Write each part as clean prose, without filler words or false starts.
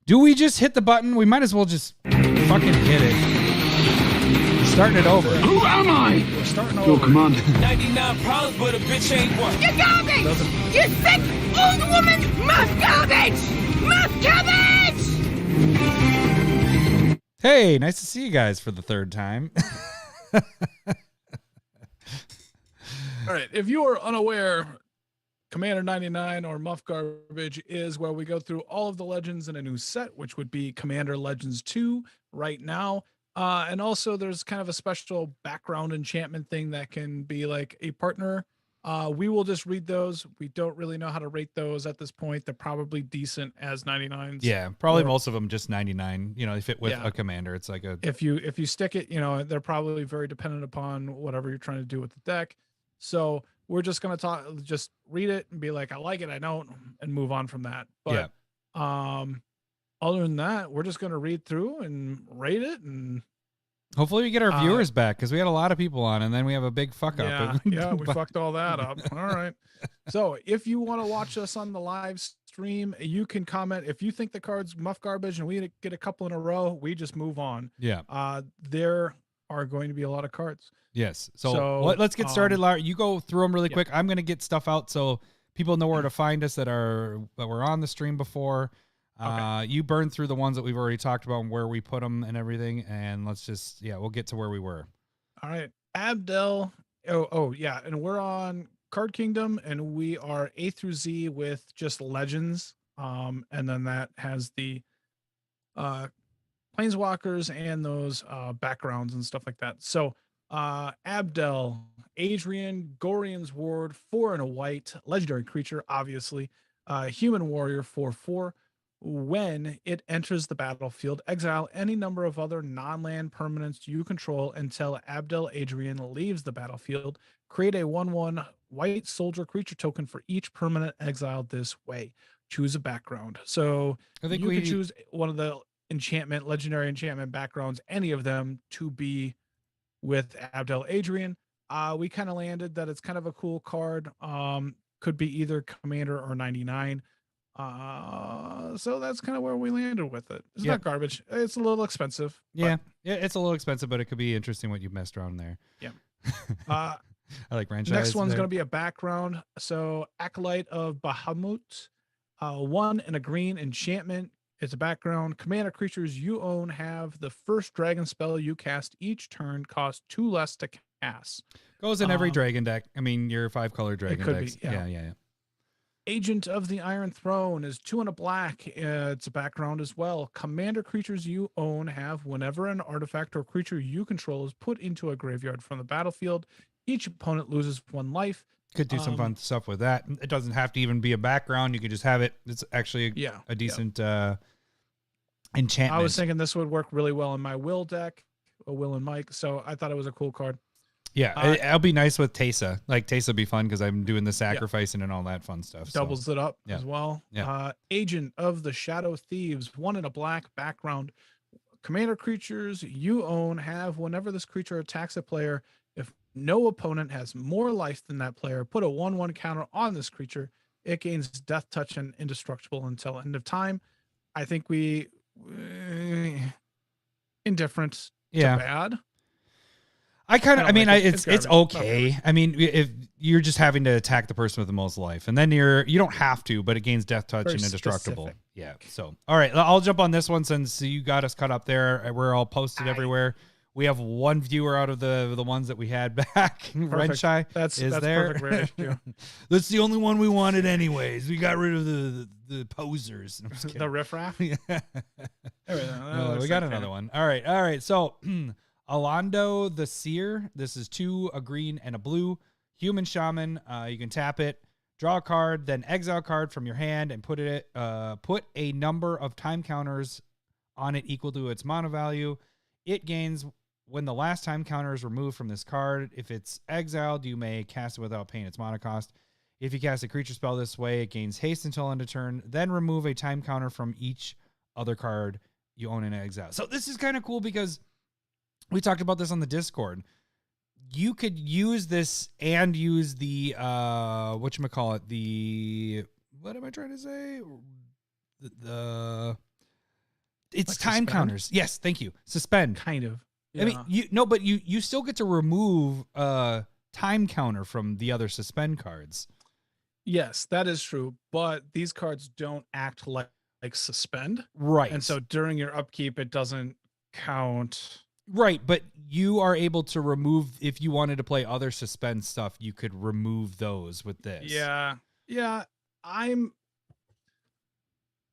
Do we just hit the button? We might as well just fucking hit it. We're starting it over. Who am I? We're starting Your over. commander. 99 problems, but a bitch ain't one. You garbage! You sick old woman! Muff garbage! Muff garbage! Hey, nice to see you guys for the third time. All right. If you are unaware, Commander 99 or Muff Garbage is where we go through all of the legends in a new set, which would be Commander Legends 2 right now. And also there's kind of a special background enchantment thing that can be like a partner. We will just read those. We don't really know how to rate those at this point. They're probably decent as 99s. Yeah, probably most of them just 99. You know, they fit with a commander. It's like a if you stick it, you know, they're probably very dependent upon whatever you're trying to do with the deck. So we're just gonna just read it and be like, I like it, I don't, and move on from that. But other than that, we're just gonna read through and rate it, and hopefully we get our viewers back, because we had a lot of people on, and then we have a big fuck up. Yeah, we fucked all that up. All right. So if you want to watch us on the live stream, you can comment. If you think the card's Muff Garbage and we get a couple in a row, we just move on. Yeah. There are going to be a lot of cards. Yes. So let's get started, Lair. You go through them really quick. I'm going to get stuff out so people know where to find us that were on the stream before. Okay. You burn through the ones that we've already talked about and where we put them and everything. And let's just, we'll get to where we were. All right. Abdel. Oh yeah. And we're on Card Kingdom, and we are A through Z with just legends. And then that has the planeswalkers and those backgrounds and stuff like that. So Abdel, Adrian, Gorian's Ward, 4 and a white, legendary creature, obviously, human warrior, 4/4. When it enters the battlefield, exile any number of other non-land permanents you control until Abdel Adrian leaves the battlefield. Create a 1/1 white soldier creature token for each permanent exiled this way. Choose a background. So I think you can choose one of the legendary enchantment backgrounds, any of them, to be with Abdel Adrian. We kind of landed that it's kind of a cool card. Could be either commander or 99. So that's kind of where we landed with it. It's not garbage. It's a little expensive. Yeah, it's a little expensive, but it could be interesting what you messed around there. Yeah. I like franchise. Next one's going to be a background. So Acolyte of Bahamut, 1 and a green enchantment. It's a background. Commander creatures you own have the first dragon spell you cast each turn cost 2 less to cast. Goes in every dragon deck. I mean, your 5-color dragon decks. Yeah. Agent of the Iron Throne is 2 and a black. It's a background as well. Commander creatures you own have, whenever an artifact or creature you control is put into a graveyard from the battlefield, each opponent loses 1 life. Could do some fun stuff with that. It doesn't have to even be a background. You could just have it. It's actually a decent enchantment. I was thinking this would work really well in my Will deck, Will and Mike. So I thought it was a cool card. Yeah, it'll be nice with Teysa. Like, Teysa would be fun because I'm doing the sacrificing and all that fun stuff. Doubles it up as well. Yeah. Agent of the Shadow Thieves, 1 in a black background. Commander creatures you own have, whenever this creature attacks a player, if no opponent has more life than that player, put a 1/1 counter on this creature. It gains Death Touch and indestructible until end of time. I think we indifferent to bad. It's okay. I mean, if you're just having to attack the person with the most life, and then you don't have to, but it gains Death Touch and indestructible. Specific. Yeah. So, all right, I'll jump on this one since you got us cut up there. We're all posted everywhere. We have 1 viewer out of the ones that we had back. Renshai that's there. Perfect ratio. That's the only one we wanted anyways. We got rid of the posers. The riffraff. We got another one. All right. So Alando the Seer. This is 2, a green and a blue. Human Shaman. You can tap it, draw a card, then exile a card from your hand and put a number of time counters on it equal to its mana value. It gains when the last time counter is removed from this card. If it's exiled, you may cast it without paying its mana cost. If you cast a creature spell this way, it gains haste until end of turn. Then remove a time counter from each other card you own in exile. So this is kind of cool because we talked about this on the Discord. You could use this and use the whatchamacallit, what am I trying to say? The It's Like time suspend? counters. Yes, thank you. Suspend. Kind of. I mean, you still get to remove time counter from the other suspend cards. Yes, that is true. But these cards don't act like suspend. Right. And so during your upkeep, it doesn't count. Right, but you are able to remove, if you wanted to play other suspend stuff, you could remove those with this. Yeah.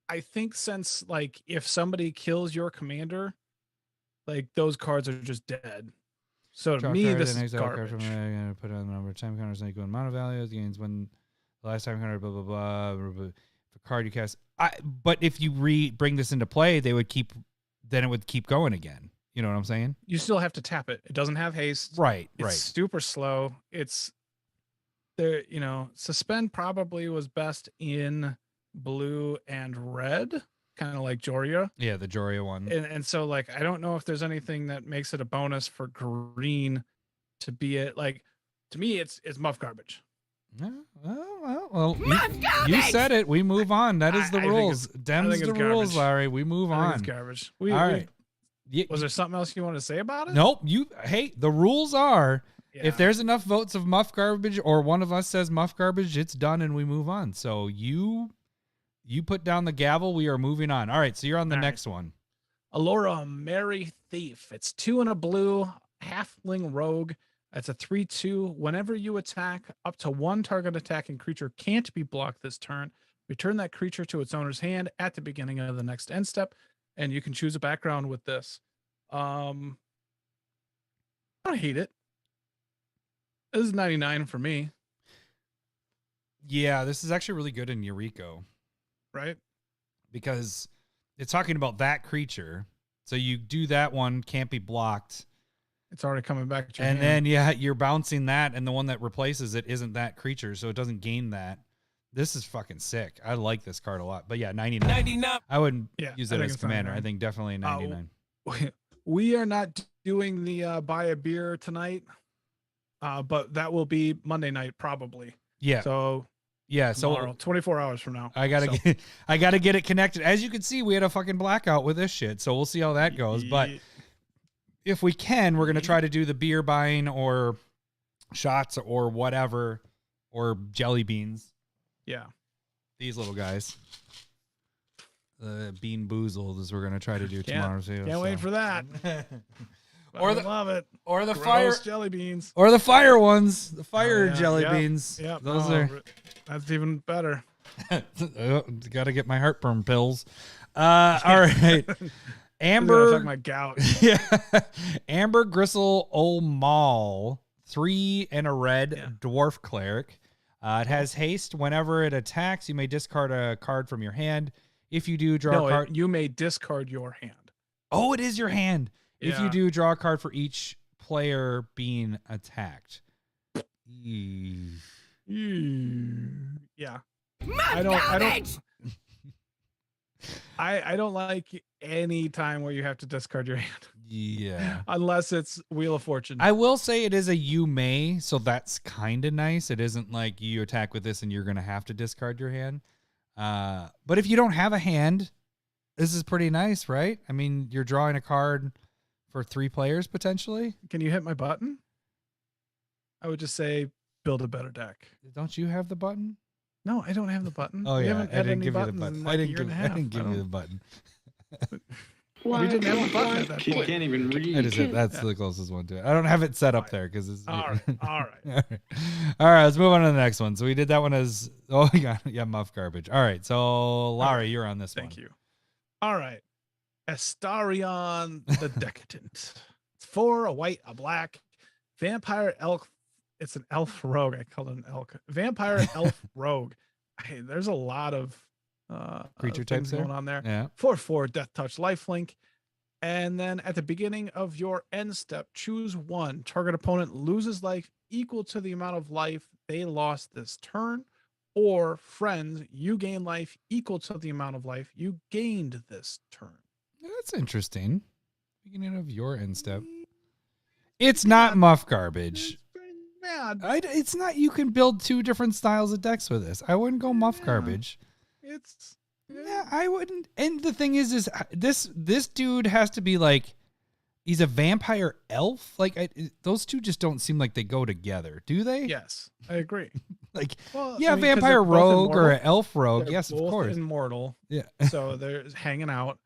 I think since like if somebody kills your commander, like those cards are just dead. So to Draw me, card, this then is exile a card garbage. from there, you're gonna put it on the number of time counters and equal amount of values gains when the last time counter, blah blah blah. If a card you cast, but if you bring this into play, then it would keep going again. You know what I'm saying? You still have to tap it. It doesn't have haste. Right, It's super slow. It's there, suspend probably was best in blue and red, kind of like Joria. Yeah, the Joria one. And so like I don't know if there's anything that makes it a bonus for green to be it. Like to me, it's Muff garbage. Well, you said it. We move on. That is the rules. Dem's the rules, Larry. We move on. It's garbage. All right. Was there something else you want to say about it? Nope. Hey, the rules are Yeah. if there's enough votes of Muff garbage or one of us says Muff garbage, it's done and we move on. So you put down the gavel. We are moving on. All right. So you're on the next one. Allura Merry Thief. It's 2 and a blue, halfling rogue. It's a 3/2. Whenever you attack, up to one target attacking creature can't be blocked this turn. Return that creature to its owner's hand at the beginning of the next end step, and you can choose a background with this. I don't hate it. This is 99 for me. Yeah, this is actually really good in Yuriko. Right? Because it's talking about that creature. So you do that one, can't be blocked. It's already coming back at your And hand. then, you're bouncing that, and the one that replaces it isn't that creature, so it doesn't gain that. This is fucking sick. I like this card a lot. But yeah, 99. 99. I wouldn't use I it think as it's commander. 99. I think definitely a 99. We are not doing the buy a beer tonight, but that will be Monday night probably. Yeah. So tomorrow, 24 hours from now. I gotta get it connected. As you can see, we had a fucking blackout with this shit, so we'll see how that goes. But if we can, we're gonna try to do the beer buying or shots or whatever, or jelly beans. Yeah. These little guys. The bean boozled is we're gonna try to do tomorrow too. Can't wait for that. Or love it. Or the Gross fire jelly beans. Or the fire ones. The fire jelly Yep. beans. Yep. Those are That's even better. gotta get my heartburn pills. All right. Amber My gout. Yeah. Amber Gristle O'Mall, 3 and a red dwarf cleric. It has haste. Whenever it attacks, you may discard a card from your hand. If you do, draw a card. You may discard your hand. Oh, it is your hand. If you Yeah. do, draw a card for each player being attacked. Yeah. I don't like any time where you have to discard your hand. Yeah. Unless it's Wheel of Fortune. I will say it is a you may, so that's kind of nice. It isn't like you attack with this and you're going to have to discard your hand. But if you don't have a hand, this is pretty nice, right? I mean, you're drawing a card for 3 players potentially. Can you hit my button? I would just say build a better deck. Don't you have the button? No, I don't have the button. Oh We yeah, haven't I had didn't any give you the buttons button. in I like a didn't year give, and a I half. didn't give I you the don't- button. We didn't have a button at that point. Can't even read. That's the closest one to it. I don't have it set up there because it's All right. All right, let's move on to the next one. So we did that one as Muff garbage. All right, so Larry, you're on this one. Thank you. All right. Astarion the Decadent. It's 4, a white, a black. Vampire elk. It's an elf rogue. I call it an elk. Vampire elf rogue. Hey, there's a lot of Creature things types there? going on there. Yeah. 4/4 Death Touch Lifelink. And then at the beginning of your end step, choose one. Target opponent loses life equal to the amount of life they lost this turn. Or friends, you gain life equal to the amount of life you gained this turn. That's interesting. Beginning of your end step. It's not Muff garbage. Yeah, It's not. You can build 2 different styles of decks with this. I wouldn't go Muff garbage. it's Yeah, I wouldn't. And the thing is this dude has to be like, he's a vampire elf. Like those two just don't seem like they go together, do they? Yes, I agree. Like, Well, yeah, I mean, 'cause vampire they're both rogue or immortal. an elf rogue. They're Yes, of both course. immortal. Yeah. So they're hanging out.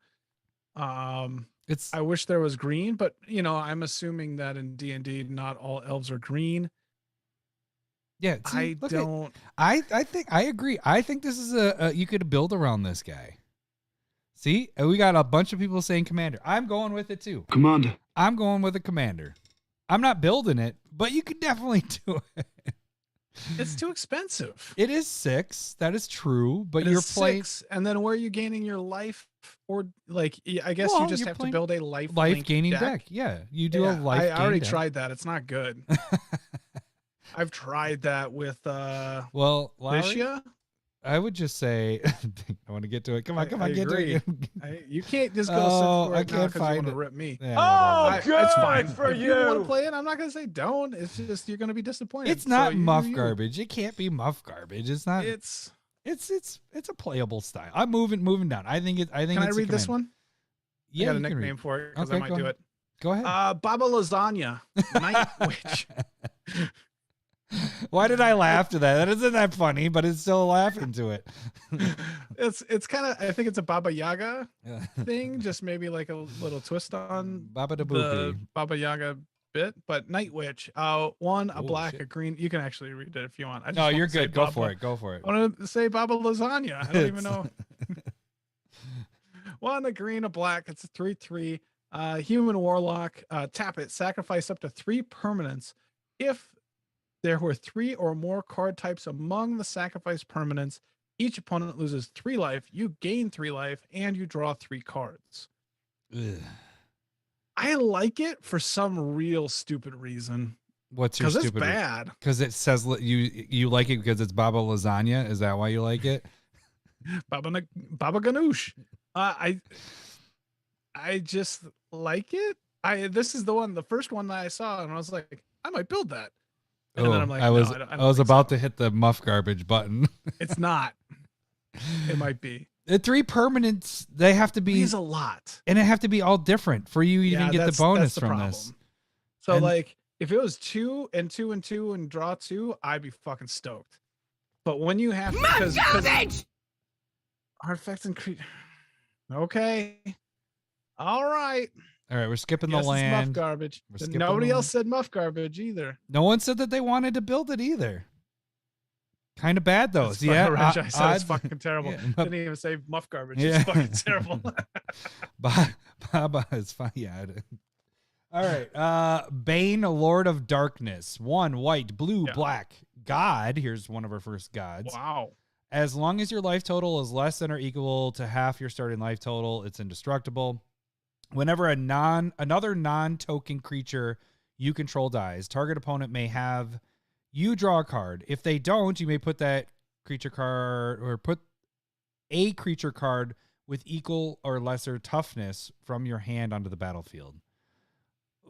It's I wish there was green, but I'm assuming that in D&D not all elves are green. yeah. See, I think I agree. I think this is a you could build around this guy. See, we got a bunch of people saying commander. I'm going with it too. Commander. I'm going with a commander. I'm not building it, but you could definitely do it. It's too expensive. It is 6. That is true, but It you're is playing 6, and then where are you gaining your life? Or like, I guess Well, you just you're have to playing build a life gaining deck. Yeah, you do a life. I already deck. tried that. It's not good. I've tried that with Well, Lowery, Nikya. I would just say I want to get to it. Come on, I get agree. to it. You can't just go Oh, sit for I it now can't 'cause you find want to it. rip me. Yeah, Oh, whatever. It's good fine for if you want you. to play it. I'm not gonna say don't. It's just you're gonna be disappointed. It's not So you muff do you. garbage. It can't be muff garbage. It's not. It's. It's a playable style. I'm moving down. I think Can I read this one? Yeah, I got a you can nickname read. for it because Okay, I might do it. Go ahead. Baba Lasagna, Night Witch. Why did I laugh to that? That isn't that funny, but it's still laughing to it. It's kind of, I think it's a Baba Yaga Yeah. thing, just maybe like a little twist on Baba da the boopy. Baba Yaga bit. But Night Witch, one, a Oh, black, shit. a green. You can actually read it if you want. I just No, wanna you're say good. Go Baba- for it. Go for it. I want to say Baba Lasagna. I don't even It's- know. One, a green, a black. It's a 3/3. Human warlock. Tap it. Sacrifice up to 3 permanents. If there were 3 or more card types among the sacrifice permanents, each opponent loses 3 life. You gain 3 life, and you draw 3 cards. Ugh. I like it for some real stupid reason. What's your Because it's stupid? bad. Because it says you like it because it's Baba Lasagna. Is that why you like it? Baba Ganoush. I just like it. This is the first one that I saw, and I was like, I might build that. And then I'm like, I was no, I don't I was think about so. to hit the muff garbage button. It's not. It might be. The 3 permanents, they have to be, He's a lot. and it have to be all different for you to even get the bonus from this. So And- like, if it was 2 and 2 and 2 and draw 2, I'd be fucking stoked. But when you have Muff garbage! artifacts and okay, all right. All right, we're skipping Guess the it's muff land. garbage. We're Then skipping nobody the else said muff garbage either. No one said that they wanted to build it either. Kind of bad though. That's So, yeah, I said it's odds- fucking terrible. yeah, Didn't even say muff garbage. Yeah. It's fucking terrible. Baba is fine. Yeah. All right. Bane, Lord of Darkness. 1 white, blue, Yeah. black. God. Here's one of our first gods. Wow. As long as your life total is less than or equal to half your starting life total, it's indestructible. Whenever another non-token creature you control dies, target opponent may have you draw a card. If they don't, you may put that creature card or put a creature card with equal or lesser toughness from your hand onto the battlefield.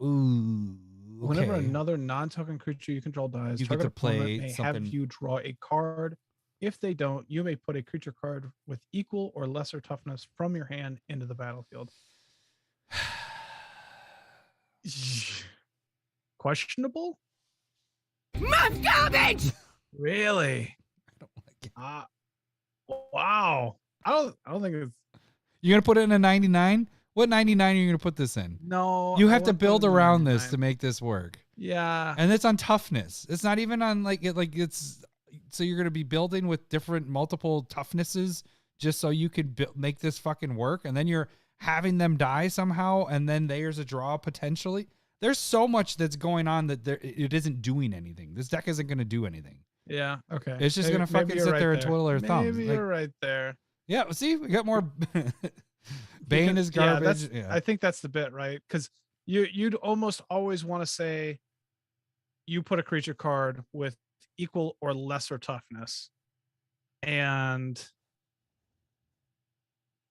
Ooh. Whenever okay. another non-token creature you control dies, You get target to play opponent may something- have you draw a card. If they don't, you may put a creature card with equal or lesser toughness from your hand into the battlefield. Questionable? Muff garbage! Really? I don't like it. Wow. I don't think it's You're gonna put it in a 99? What 99 are you gonna put this in? no. You I have to wouldn't put build it in around this 99. to make this work. Yeah. And it's on toughness. It's not even on it's so you're gonna be building with different multiple toughnesses just so you can make this fucking work, and then you're having them die somehow, and then there's a draw potentially. There's so much that's going on that it isn't doing anything. This deck isn't gonna do anything. Yeah. Okay. It's just gonna fucking you're sit right there and twiddle their thumbs. Maybe Like- you're right there. Yeah, see, we got more. Bane is Yeah, garbage. I think that's the bit, right? Because you'd almost always want to say you put a creature card with equal or lesser toughness, and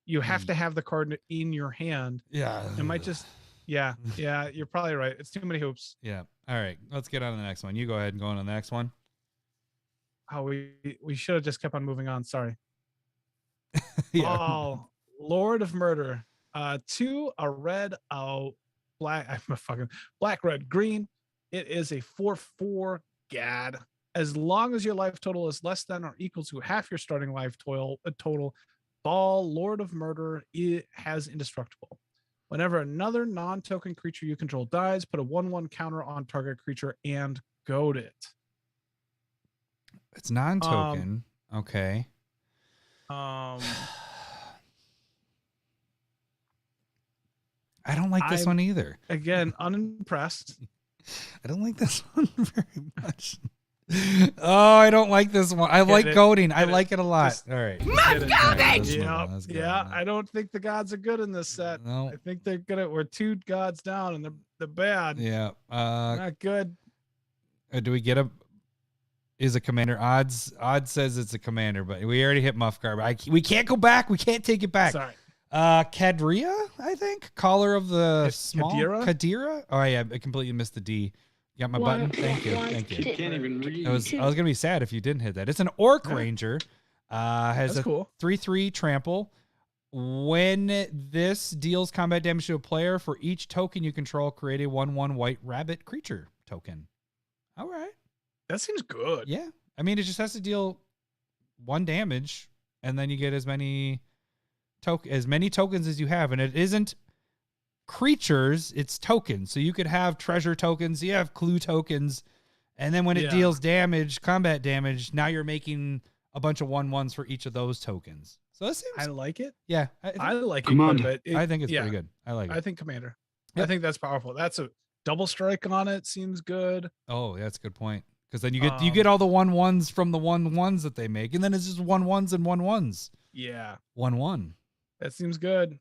you have to have the card in your hand. Yeah. It might just, yeah, you're probably right. It's too many hoops. Yeah. All right. Let's get on to the next one. You go ahead and go on to the next one. Oh, we should have just kept on moving on. Sorry. Yeah. Oh, Lord of Murder. 2, a red, a black. I'm a fucking black, red, green. It is a 4/4 gad. As long as your life total is less than or equal to half your starting life total, Ball Lord of Murder, it has indestructible. Whenever another non-token creature you control dies, put a 1/1 counter on target creature and goad it. It's non-token. Okay. Um, I don't like this I'm- one either. Again, unimpressed. I don't like this one very much. Oh, I don't like this one. I like it. goading. I Get it. like it a lot. Just All right. Muff it. garbage! Yeah, I don't think the gods are good in this set. No. I think they're gonna. We're 2 gods down, and they're bad. Yeah. Not good. Do we get a? Is a commander? Odds says it's a commander, but we already hit Muff Garb. We can't go back. We can't take it back. Sorry. Kadria, I think. Caller of the small Kadira? Kadira. Oh yeah, I completely missed the D. You got my button. Thank you. Thank you. Can't even read. I was gonna be sad if you didn't hit that. It's an Orc Yeah. Ranger. Has That's a cool. 3/3 trample. When this deals combat damage to a player, for each token you control, create a 1/1 white rabbit creature token. All right. That seems good. Yeah. I mean, it just has to deal 1 damage, and then you get as many tokens as you have, and it isn't creatures, it's tokens. So you could have treasure tokens, you have clue tokens, and then when it Yeah. deals damage, combat damage, now you're making a bunch of 1/1s for each of those tokens. So this seems I like it. yeah, I like it. Commander. Quite a bit. I think it's yeah, pretty good. I like it. I think Commander. Yep. I think that's powerful. That's a double strike on it. Seems good. Oh, that's a good point. Because then you get all the 1/1s from the 1/1s that they make, and then it's just 1/1s and 1/1s. Yeah, 1/1. that seems good.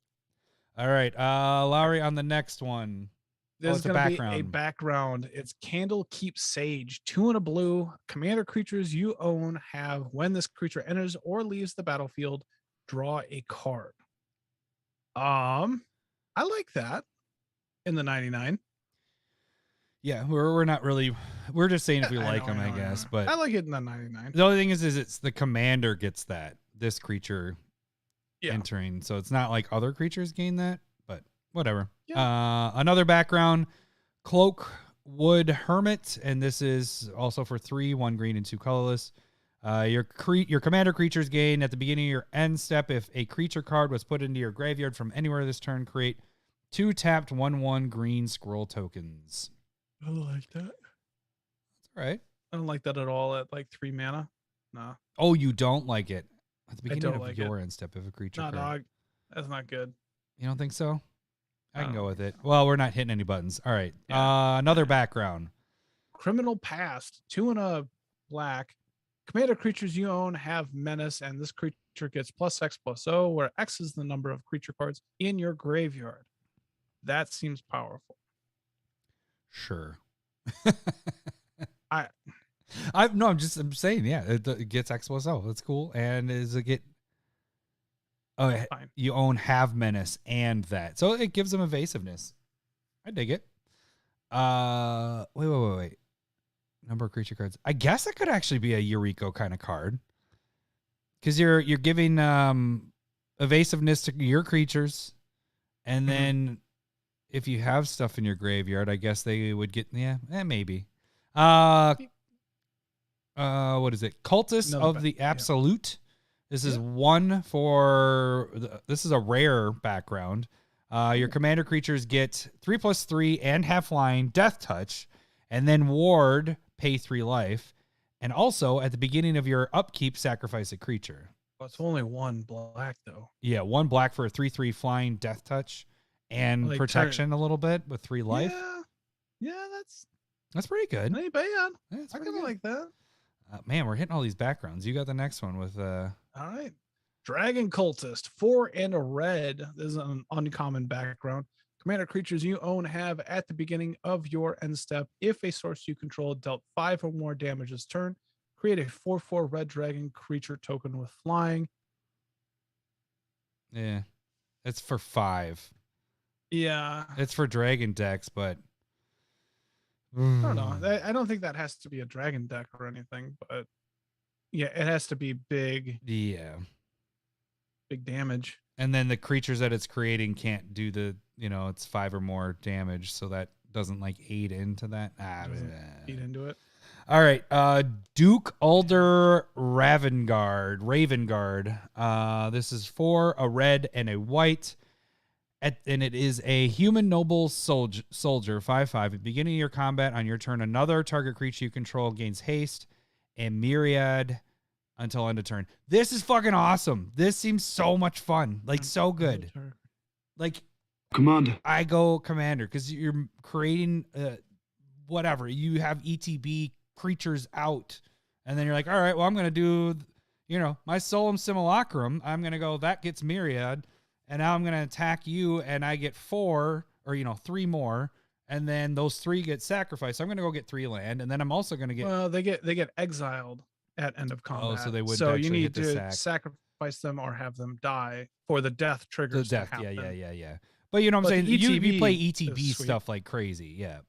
All right, Lowery on the next one. There's it's a going to be a background. background. It's Candle Keep Sage. 2 and a blue. Commander creatures you own have, when this creature enters or leaves the battlefield, draw a card. I like that in the 99. Yeah, we're not really. We're just saying if we I like know, them, I know, guess. know. But I like it in the 99. the only thing is it's the commander gets this creature Yeah. entering, so it's not like other creatures gain that. But whatever. Yeah. Another background, Cloak Wood Hermit, and this is also for 3, 1 green and 2 colorless. Your commander creatures gain at the beginning of your end step. If a creature card was put into your graveyard from anywhere this turn, create 2 tapped 1/1 green scroll tokens. I like that. That's all right. I don't like that at all at like 3 mana. No. Oh, you don't like it at the beginning don't of like your end step of a creature Nah, card. dog. That's not good. You don't think so? I can No. go with it. Well, we're not hitting any buttons. All right. Yeah. Another background. Criminal Past. 2 and a black. Commander creatures you own have menace, and this creature gets +X/+0, where X is the number of creature cards in your graveyard. That seems powerful. Sure. I- I'm saying, yeah, it gets X+O. That's cool. And is it get? Oh, Fine. you own have menace and that, so it gives them evasiveness. I dig it. Wait. Number of creature cards. I guess it could actually be a Yuriko kind of card, because you're giving evasiveness to your creatures, and then if you have stuff in your graveyard, I guess they would get maybe. What is it? Cultists of the Absolute. This is 1 for. This is a rare background. Your commander creatures get 3/3 and have flying, death touch, and then ward, pay 3 life, and also at the beginning of your upkeep, sacrifice a creature. Well, it's only 1 black though. Yeah, 1 black for a 3/3 flying, death touch, and Like protection a little bit with 3 life. Yeah, That's pretty good. ain't bad. Yeah, it's I pretty kind of good. like that. Man, we're hitting all these backgrounds. You got the next one with All right. Dragon Cultist, 4 and a red. This is an uncommon background. Commander creatures you own have at the beginning of your end step, if a source you control dealt 5 or more damage this turn, create a 4/4 red dragon creature token with flying. yeah, it's for 5. Yeah. It's for dragon decks, but I don't know. I don't think that has to be a dragon deck or anything, but yeah, it has to be big. Yeah. big damage. And then the creatures that it's creating can't do the, it's 5 or more damage, so that doesn't like aid into that. Eat into it. All right, Duke Alder Ravengard. This is 4, a red and a white, and it is a human noble soldier 5/5. At the beginning of your combat on your turn, another target creature you control gains haste and myriad until end of turn. This is fucking awesome. This seems so much fun, like so good. Like Commander. I go Commander because you're creating whatever. You have ETB creatures out, and then you're like, all right, well, I'm gonna do my Solemn Simulacrum. I'm gonna go, that gets myriad, and now I'm gonna attack you, and I get 4 or 3 more, and then those 3 get sacrificed. So I'm gonna go get 3 land, and then I'm also gonna get, well, they get exiled at end of combat. Oh, so they would. So you need hit the to sacrifice them or have them die for the death triggers. The death, to happen. yeah. But you know what I'm saying? You play ETB stuff like crazy, yeah.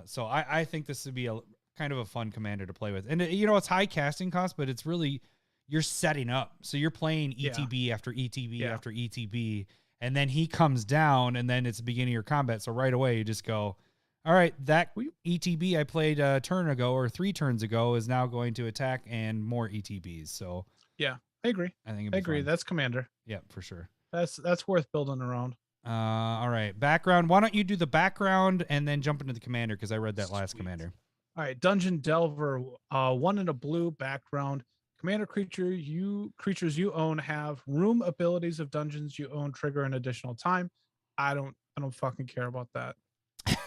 So I think this would be a kind of a fun commander to play with, and it's high casting cost, but it's really, you're setting up. So you're playing ETB after ETB after ETB, and then he comes down, and then it's the beginning of your combat. So right away you just go, all right, that ETB I played a turn ago or 3 turns ago is now going to attack and more ETBs. So yeah, I agree. I agree. Fun. That's commander. Yeah, for sure. That's worth building around. All right, background. Why don't you do the background and then jump into the commander, because I read that last commander. All right, Dungeon Delver, 1 in a blue background. Commander creatures you own have room abilities of dungeons you own trigger an additional time. I don't fucking care about that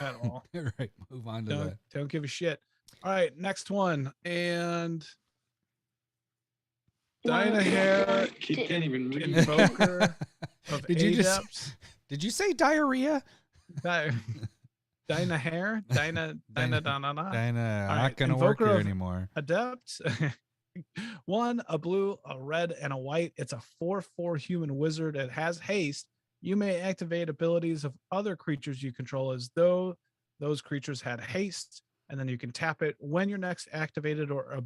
at all. All right, move on to that. Don't give a shit. All right, next one. And Dynahair, Can't even read. Invoker of Did you say diarrhea? Dynahair? Dyna. Not gonna work here anymore. Adept. 1, a blue, a red, and a white. It's a 4/4 human wizard. It has haste. You may activate abilities of other creatures you control as though those creatures had haste, and then you can tap it when you're next activated or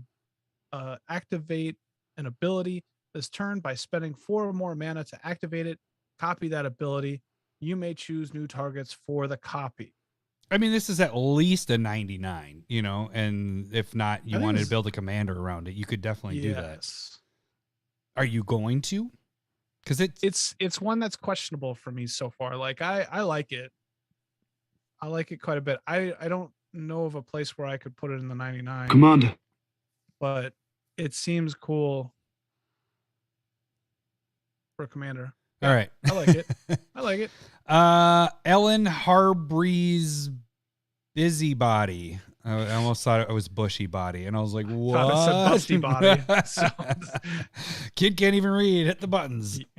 activate an ability this turn by spending 4 or more mana to activate it. Copy that ability. You may choose new targets for the copy. I mean, this is at least a 99, and if not, you wanted to build a commander around it, you could definitely do that. Are you going to? Because it's one that's questionable for me so far. Like I like it. I like it quite a bit. I don't know of a place where I could put it in the 99. Commander. But it seems cool for a commander. All right. I like it. I like it. Ellen Harbree's Busybody. I almost thought it was Bushy Body, and I was like, what? I said Busty Body. Kid can't even read. Hit the buttons. Kid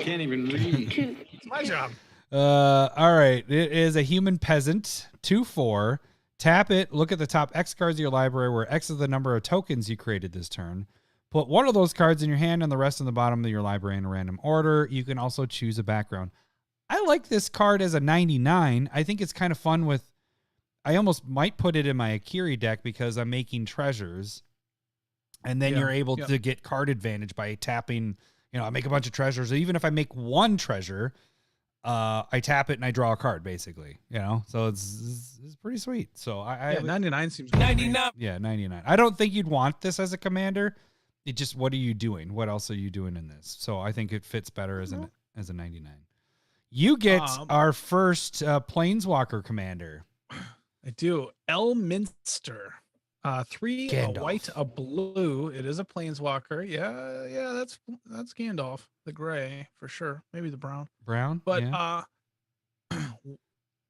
can't even read. It's my job. All right. It is a human peasant, 2/4. Tap it. Look at the top X cards of your library, where X is the number of tokens you created this turn. Put one of those cards in your hand and the rest in the bottom of your library in a random order. You can also choose a background. I like this card as a 99. I think it's kind of fun with... I almost might put it in my Akiri deck because I'm making treasures. And then you're able to get card advantage by tapping... I make a bunch of treasures. Even if I make one treasure, I tap it and I draw a card, basically. So it's pretty sweet. So 99 seems... 99. Yeah, 99. I don't think you'd want this as a commander. It just, what are you doing? What else are you doing in this? So I think it fits better as a 99. You get our first Planeswalker commander. I do. Elminster. 3, Gandalf. A white, a blue. It is a Planeswalker. Yeah, that's Gandalf. The gray, for sure. Maybe the brown. Brown? But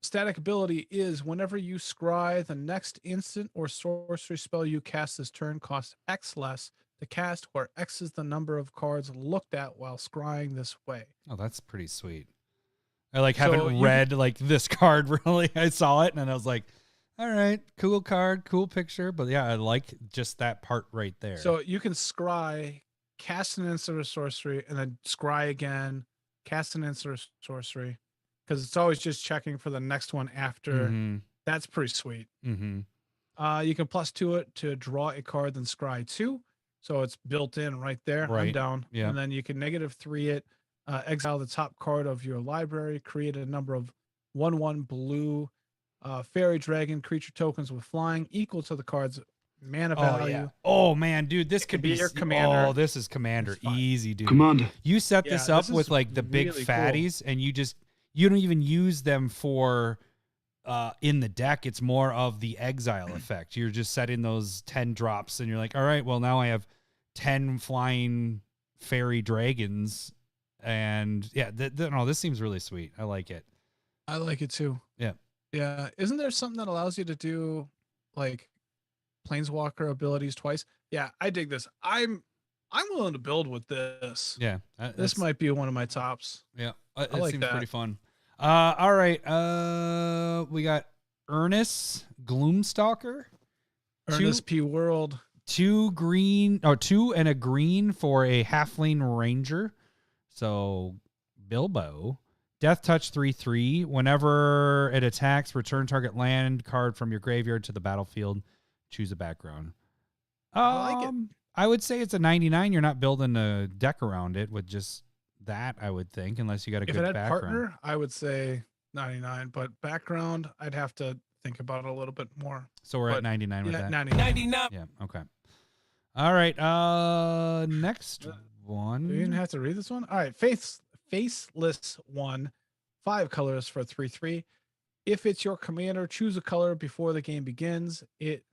static ability is whenever you scry, the next instant or sorcery spell you cast this turn costs X less to cast, where X is the number of cards looked at while scrying this way. Oh, that's pretty sweet. I haven't read this card really. I saw it and I was like, all right, cool card, cool picture. But yeah, I like just that part right there. So you can scry, cast an instant or sorcery, and then scry again, cast an instant or sorcery, because it's always just checking for the next one after. Mm-hmm. That's pretty sweet. Mm-hmm. You can +2 it to draw a card, then scry 2. So it's built in right there. I'm Right. down. Yeah. And then you can -3 it, exile the top card of your library, create a number of 1/1 blue fairy dragon creature tokens with flying equal to the card's mana Oh value. yeah. Oh man, dude, this could be be your commander. Oh, this is Commander. It's fine. Easy, dude. Commander. You set Yeah, this up this with is like the big really cool. fatties, and you don't even use them for in the deck. It's more of the exile effect. You're just setting those 10 drops, and you're like, all right, well now I have 10 flying fairy dragons, and yeah, no, this seems really sweet. I like it. I like it too. Yeah. Yeah. Isn't there something that allows you to do like planeswalker abilities twice? Yeah, I dig this. I'm willing to build with this. Yeah, This might be one of my tops. Yeah, it like seems that. pretty fun. All right, we got Ernest Gloomstalker. Ernest P. World. 2 and a green for a halfling ranger. So Bilbo. Death touch 3/3. Whenever it attacks, return target land card from your graveyard to the battlefield. Choose a background. I like it. I would say it's a 99. You're not building a deck around it with just that, I would think, unless you got a If good it had background. partner, I would say 99, but background, I'd have to think about it a little bit more. So we're But at 99 with Yeah, that. 99. 99. Yeah. Okay. All right. Next one. You didn't have to read this one. All right, faceless one, 5 colors for 3/3. If it's your commander, choose a color before the game begins. It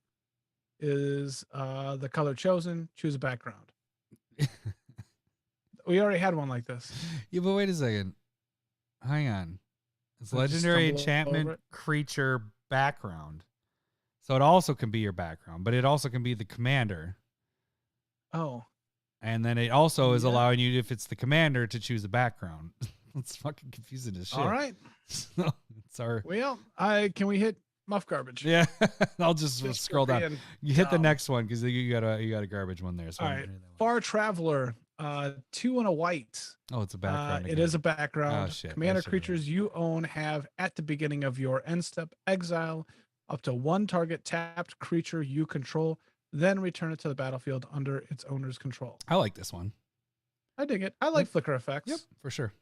is the color chosen. Choose a background. We already had one like this. Yeah, but wait a second. Hang on. It's I just legendary stumbled enchantment over it. creature background. So it also can be your background, but it also can be the commander. Oh, And then it also is Yeah. allowing you, if it's the commander, to choose a background. It's fucking confusing as shit. all right. It's our Well, can we hit Muff garbage? yeah. I'll just Just scroll for down. being You hit the dumb. next one because you got a garbage one there. So All I'm right. gonna hit that one. Far Traveler, 2 and a white. Oh, it's a background. It again. is a background. Oh, shit. I Commander should've- creatures you own have at the beginning of your end step exile up to 1 target tapped creature you control, then return it to the battlefield under its owner's control. I like this one. I dig it. I like flicker effects. Yep, for sure.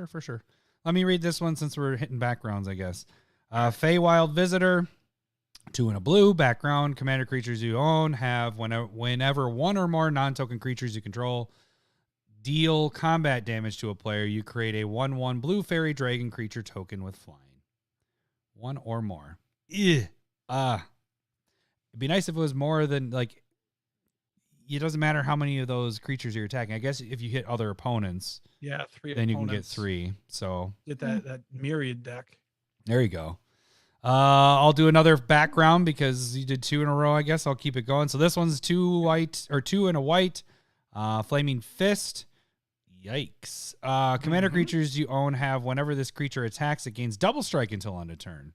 For sure. Let me read this one since we're hitting backgrounds, I guess. Feywild Visitor, 2 and a blue, background. Commander creatures you own have whenever 1 or more non-token creatures you control deal combat damage to a player, you create a 1/1 blue fairy dragon creature token with flying. 1 or more. It'd be nice if it was more than, like, it doesn't matter how many of those creatures you're attacking. I guess if you hit other opponents, Yeah, 3 then you can get opponents. 3. So Get that myriad deck. there you go. I'll do another background because you did 2 in a row. I guess I'll keep it going. So this one's 2 and a white. Flaming Fist. Yikes. Commander creatures you own have whenever this creature attacks, it gains double strike until end of turn.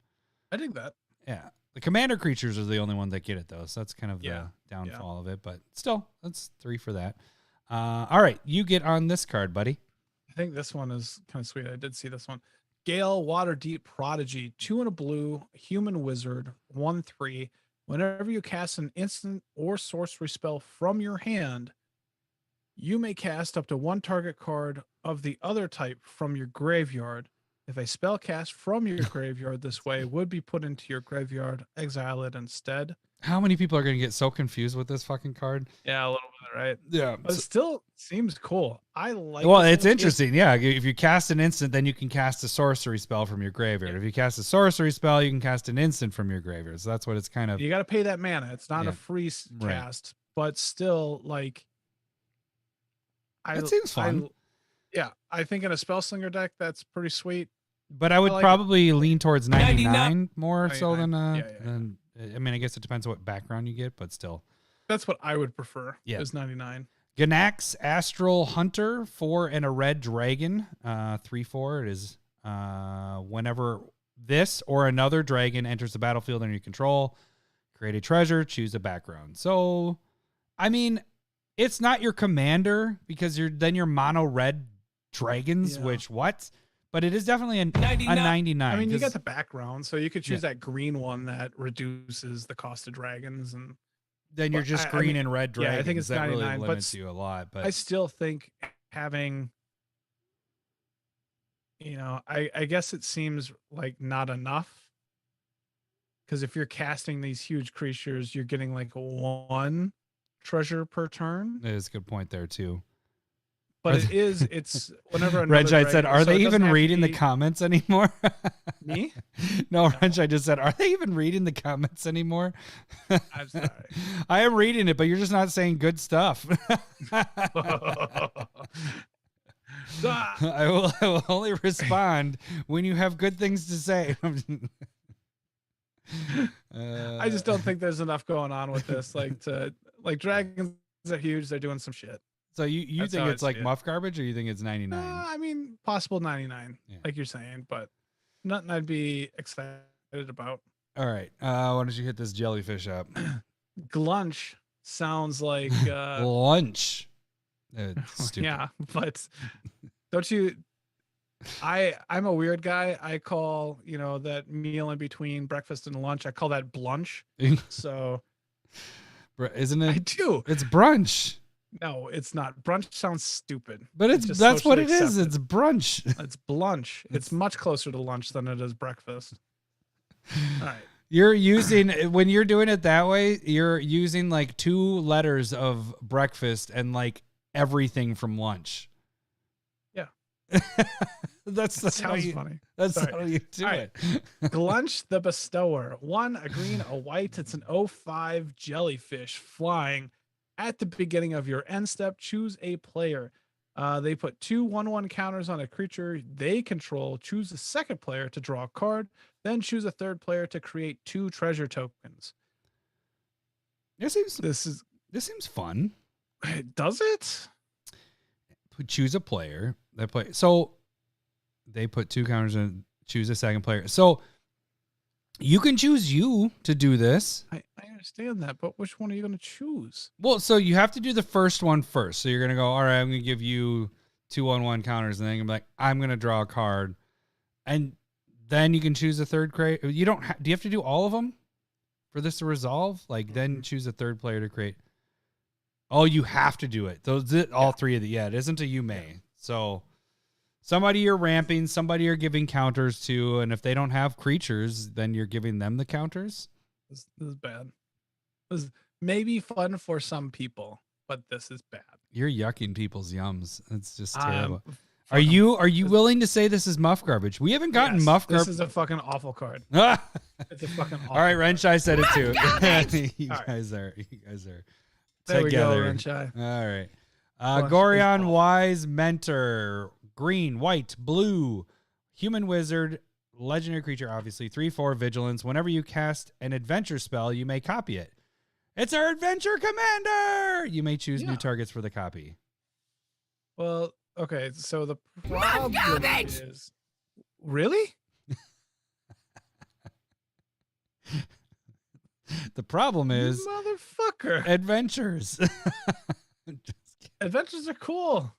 I dig that. Yeah. The commander creatures are the only one that get it though. So that's kind of Yeah. the downfall of it. But still, that's 3 for that. All right. You get on this card, buddy. I think this one is kind of sweet. I did see this one. Gale Waterdeep Prodigy, 2 and a blue, human wizard, 1/3. Whenever you cast an instant or sorcery spell from your hand, you may cast up to 1 target card of the other type from your graveyard. If a spell cast from your graveyard this way would be put into your graveyard, exile it instead. How many people are going to get so confused with this fucking card? Yeah, a little bit, right? Yeah. But it still seems cool. I like Well, this it's one. interesting. Yeah. If you cast an instant, then you can cast a sorcery spell from your graveyard. If you cast a sorcery spell, you can cast an instant from your graveyard. So that's what it's kind of. You got to pay that mana. It's not Yeah. a free Right. cast, but still, like, That seems fun. I think in a Spellslinger deck, that's pretty sweet. But I would like it. probably lean towards 99 99. more so than 99. I mean, I guess it depends what background you get, but still. That's what I would prefer. Yeah. Is 99. Ganax Astral Hunter, 4 and a red dragon, 3/4. It is whenever this or another dragon enters the battlefield under your control, create a treasure, choose a background. So, I mean, it's not your commander because you're mono red dragons, Yeah. which what? But it is definitely a 99. 99. I mean, you 'cause- got the background, so you could choose that green one that reduces the cost of dragons and then you're just green and red dragons. Yeah, I think it's that 99, really limits you a lot. But I still think having, I guess it seems like not enough. Because if you're casting these huge creatures, you're getting like 1 treasure per turn. there's a good point there too. But it's whenever Renshai said, "Are they even reading the be... comments anymore?" Me? No, Renshai just said, "Are they even reading the comments anymore?" I'm sorry. I am reading it, but you're just not saying good stuff. I will only respond when you have good things to say. I just don't think there's enough going on with this. Like dragons are huge. They're doing some shit. So you think it's like Muff garbage, or you think it's 99? I mean, possible 99, like you're saying, but nothing I'd be excited about. All right. Why don't you hit this jellyfish up? Glunch sounds like lunch. Stupid. Yeah, but don't you? I'm a weird guy. I call that meal in between breakfast and lunch. I call that blunch. So, isn't it? I do. It's brunch. No, it's not. Brunch sounds stupid. But that's what it is. It's brunch. It's blunch. It's much closer to lunch than it is breakfast. All right. You're using, when you're doing it that way, you're using like 2 letters of breakfast and like everything from lunch. Yeah. That sounds funny. That's how you do it. Glunch the Bestower. 1, a green, a white. It's an 05 jellyfish flying. At the beginning of your end step, choose a player. They put 2 1/1 counters on a creature they control. Choose a second player to draw a card. Then choose a third player to create 2 treasure tokens. This seems fun. Does it? Choose a player. So they put 2 counters and choose a second player. So you can choose you to do this. I understand that, but which one are you going to choose? Well, so you have to do the first one first. So you're going to go, all right, I'm going to give you 2 1/1 counters, and then you're going to be like, I'm going to draw a card. And then you can choose a third create. You don't do you have to do all of them for this to resolve? Like, then choose a third player to create. Oh, you have to do it. All 3 of the, it isn't a you may. So somebody you're ramping, somebody you're giving counters to, and if they don't have creatures, then you're giving them the counters. This is bad. This is maybe fun for some people, but this is bad. You're yucking people's yums. It's just terrible. Are you willing to say this is Muff garbage? We haven't gotten Muff garbage. This is a fucking awful card. It's a fucking awful. All right, Renshai said it too. You guys are there together. We go, Renshai. All right. Gorion Wise Mentor. Green, white, blue, human wizard, legendary creature, obviously 3/4 vigilance. Whenever you cast an adventure spell, you may copy it. It's our adventure commander. You may choose new targets for the copy. Well, okay, so the problem is, really? The problem is, motherfucker, adventures. Adventures are cool.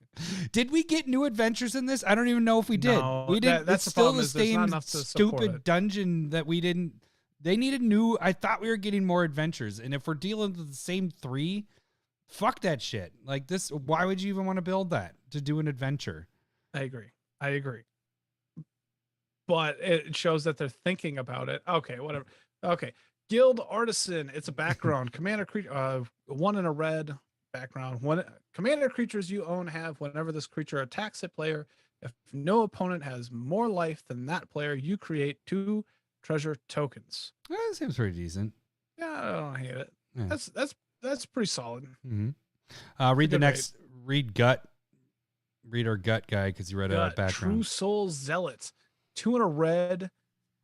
Did we get new adventures in this? I don't even know if we did. No, we did. That's it's still the same stupid stupid dungeon that we didn't. They needed new. I thought we were getting more adventures, and if we're dealing with the same 3, fuck that shit. Like this, why would you even want to build that to do an adventure? I agree. But it shows that they're thinking about it. Okay, whatever. Okay, Guild Artisan. It's a background commander creature. 1 in a red. Background. 1 commander creatures you own have whenever this creature attacks a player. If no opponent has more life than that player, you create 2 treasure tokens. That seems pretty decent. Yeah, I don't hate it. Yeah. That's pretty solid. Mm-hmm. Read the next. Read our gut guy because you read a background. True Soul Zealot. 2 in a red.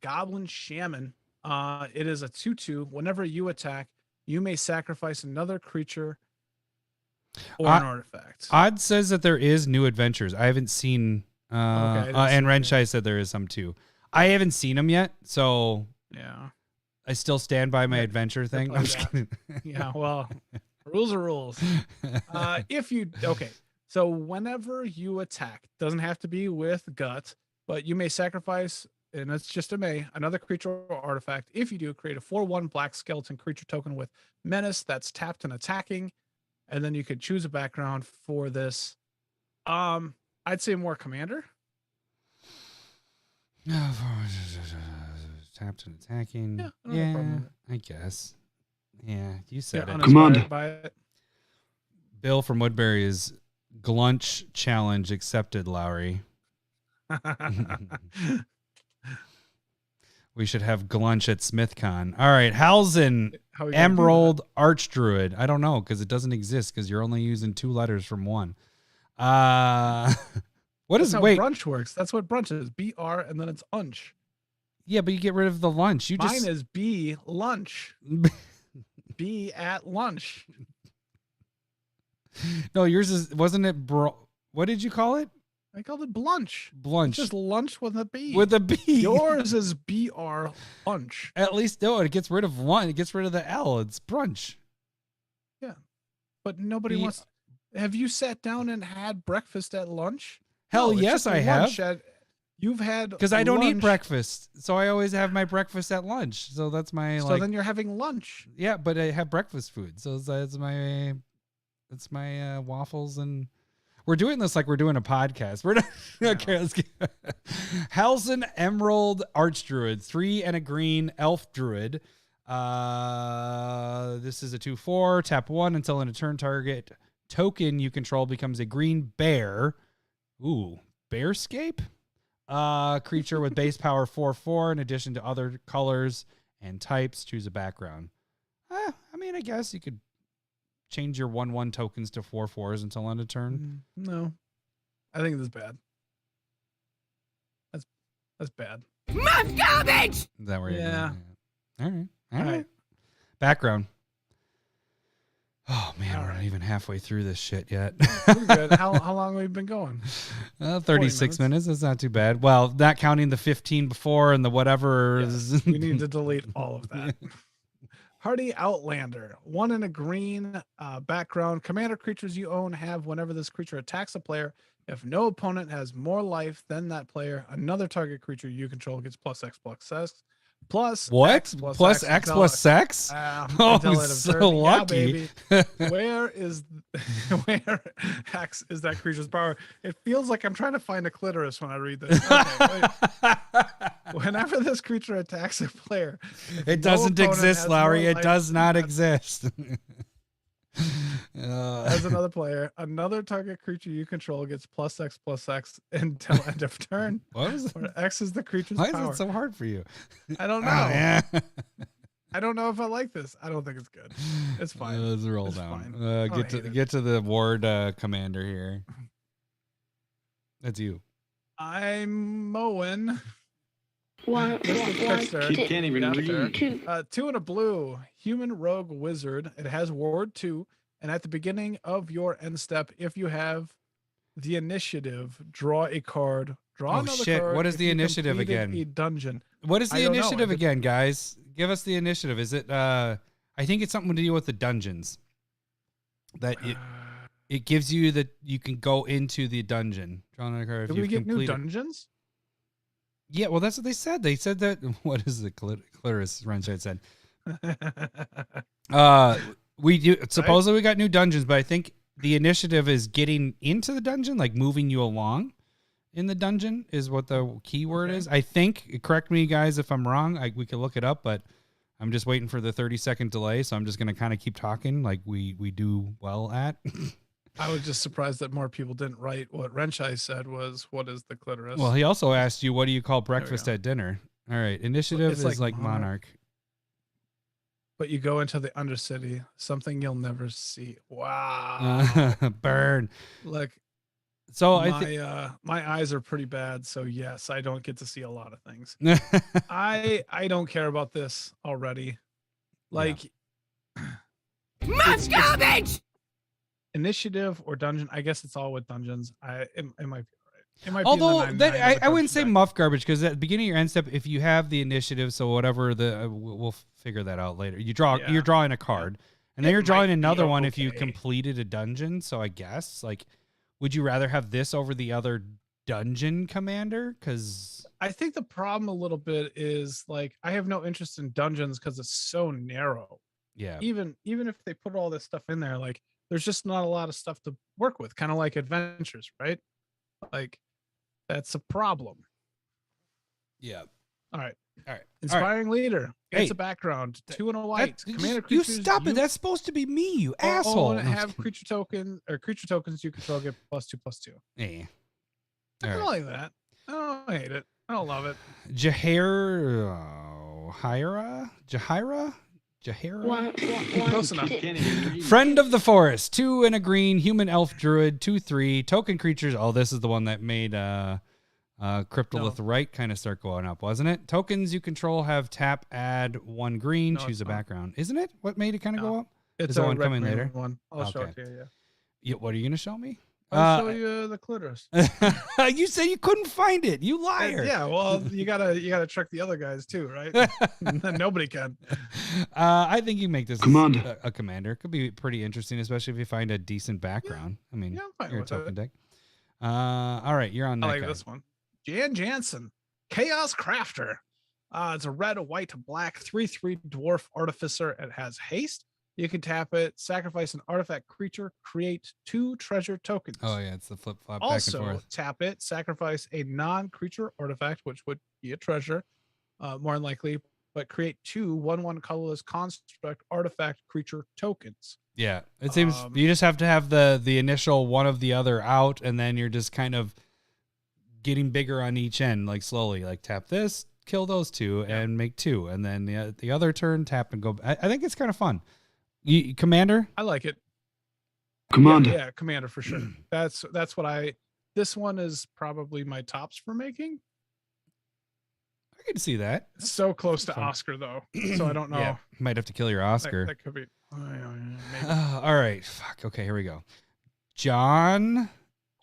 Goblin Shaman. It is a 2/2. Whenever you attack, you may sacrifice another creature or an artifact. Odd says that there is new adventures. I haven't seen. And Renshai said there is some too. I haven't seen them yet, so yeah. I still stand by my adventure thing. I'm just kidding. Yeah, well, rules are rules. So whenever you attack, doesn't have to be with gut, but you may sacrifice and it's just a may, another creature or artifact. If you do, create a 4/1 black skeleton creature token with menace that's tapped and attacking, and then you could choose a background for this. I'd say more commander. Tapped and attacking. Yeah, I don't have a problem with it. I guess. Yeah, you said it. Commander. By it. Bill from Woodbury is Glunch challenge accepted, Lowery. We should have Glunch at SmithCon. All right, Halzen, How we gonna do Emerald Archdruid. I don't know because it doesn't exist because you're only using 2 letters from one. What That's is how wait? brunch works. That's what brunch is. BR and then it's unch. Yeah, but you get rid of the lunch. You Mine just is B lunch. B at lunch. no. Yours is wasn't it? What did you call it? I called it blunch. Blunch It's just lunch with a B. with a B. Yours is BR lunch. At least no, it gets rid of one. It gets rid of the L. It's brunch. But nobody B- wants. Have you sat down and had breakfast at lunch? Hell No, it's yes, just a I have. lunch you've had Because I don't eat lunch, breakfast, so I always have my breakfast at lunch. So that's my So like. then you're having lunch. Yeah, but I have breakfast food, so that's my. It's my waffles, and we're doing this like we're doing a podcast. We're not okay. Let's get Halzen Emerald Archdruid, 3 and a green elf druid. This is a 2/4. Tap 1 until in a turn target token you control becomes a green bear. Ooh, bearscape. Creature with base power 4/4. In addition to other colors and types, choose a background. I mean, I guess you could change your 1/1 tokens to 4/4s until end of turn. No, I think this is bad. That's bad. Muff garbage! Is that where you're Yeah. going? All All right. right. Background. Oh man, All we're not right. even halfway through this shit yet. We're good. How long have we been going? 36 minutes. minutes. That's not too bad. Well, not counting the 15 before and the whatever. Yes, we need to delete all of that. Hardy Outlander, 1 and a green background. Commander creatures you own have whenever this creature attacks a player. If no opponent has more life than that player, another target creature you control gets +X+X. Plus What? X Plus X until- plus sex? until Oh, end of so turn. Yeah, lucky. baby. Where is where X is that creature's power? It feels like I'm trying to find a clitoris when I read this. Okay, wait. Whenever this creature attacks a player, It no doesn't opponent exist, has Lowery. more It life does not than- exist. as another player, another target creature you control gets +X+X until end of turn. What was it? Where X is the creature's Why is power. it so hard for you? I don't know. Oh, yeah. I don't know if I like this. I don't think it's good. It's fine. Let's roll It's down. fine. I Get hate it. to the ward commander here. That's you. I'm mowing. One, He can't even Yeah, read. two. 2 and a blue, human rogue wizard. It has ward 2, and at the beginning of your end step, if you have the initiative, draw a card. Draw Oh, another shit. card. What is if the you initiative completed again? A dungeon. What is I the don't know. initiative If it- again, guys? Give us the initiative. Is it I think it's something to do with the dungeons. That it gives you that you can go into the dungeon. Draw another card if Did we you've get new completed. dungeons? Yeah, well, that's what they said. They said that. What is the Clarice Renshide said? We do supposedly we got new dungeons, but I think the initiative is getting into the dungeon, like moving you along in the dungeon is what the keyword is. I think. Correct me, guys, if I'm wrong. We could look it up, but I'm just waiting for the 30-second delay, so I'm just gonna kind of keep talking like we do well at. I was just surprised that more people didn't write what Renshai said was, what is the clitoris? Well, he also asked you, what do you call we breakfast go. at dinner? All right, initiative It's is like like Monarch. but you go into the Undercity, something you'll never see. Wow. Burn. Look, So my eyes are pretty bad, so yes, I don't get to see a lot of things. I don't care about this already. Like Muff garbage! initiative or dungeon, I guess it's all with dungeons. It might be all right. It might Although be in the that, 99 of the I wouldn't say dungeon muff garbage because at the beginning of your end step, if you have the initiative, so whatever we'll figure that out later. Yeah. You're drawing a card, and then It you're drawing might be another one if you okay. completed a dungeon. So I guess like, would you rather have this over the other dungeon commander? Because I think the problem a little bit is like I have no interest in dungeons because it's so narrow. Yeah. Even if they put all this stuff in there, like there's just not a lot of stuff to work with, kind of like adventures, right? Like that's a problem. Yeah. All right. All right. Inspiring leader. Hey. It's a background. 2 and a white. Commander You creatures. stop it. That's supposed to be me, you asshole. Have creature tokens you control get +2/+2. Yeah. I don't like that. I don't hate it. I don't love it. Jahira? Close enough. Friend of the Forest, 2 and a green, human elf druid, 2/3, token creatures. Oh, this is the one that made Cryptolith Right kind of start going up, wasn't it? Tokens you control have tap, add 1 green, choose a background. Isn't it? What made it kind of go up? It's the a one coming later. One. I'll show it to you. Yeah. What are you gonna show me? I'll show you the clitoris. You said you couldn't find it. You liar. Yeah, well, you gotta check the other guys too, right? Nobody can. I think you make this Commander. a commander. Could be pretty interesting, especially if you find a decent background. I mean, I'm fine you're a with token it. deck. All right, you're on that I like guy. this one. Jan Jansen, Chaos Crafter. It's a red, white, black 3/3 dwarf artificer. It has haste. You can tap it, sacrifice an artifact creature, create 2 treasure tokens. Oh yeah, it's the flip flop back Also, and forth. tap it, sacrifice a non-creature artifact, which would be a treasure, more than likely, but create 2 1/1 colorless construct artifact creature tokens. Yeah, it seems you just have to have the initial one of the other out, and then you're just kind of getting bigger on each end, like slowly, like tap this, kill those 2, and make 2, and then the other turn tap and go. I think it's kind of fun. Commander, I like it. Commander. Yeah, Commander for sure. That's what this one is probably my tops for making. I can see that. It's so close to fun. Oscar though, so I don't know. Yeah, might have to kill your Oscar. That could be. All right, fuck. Okay, here we go. John,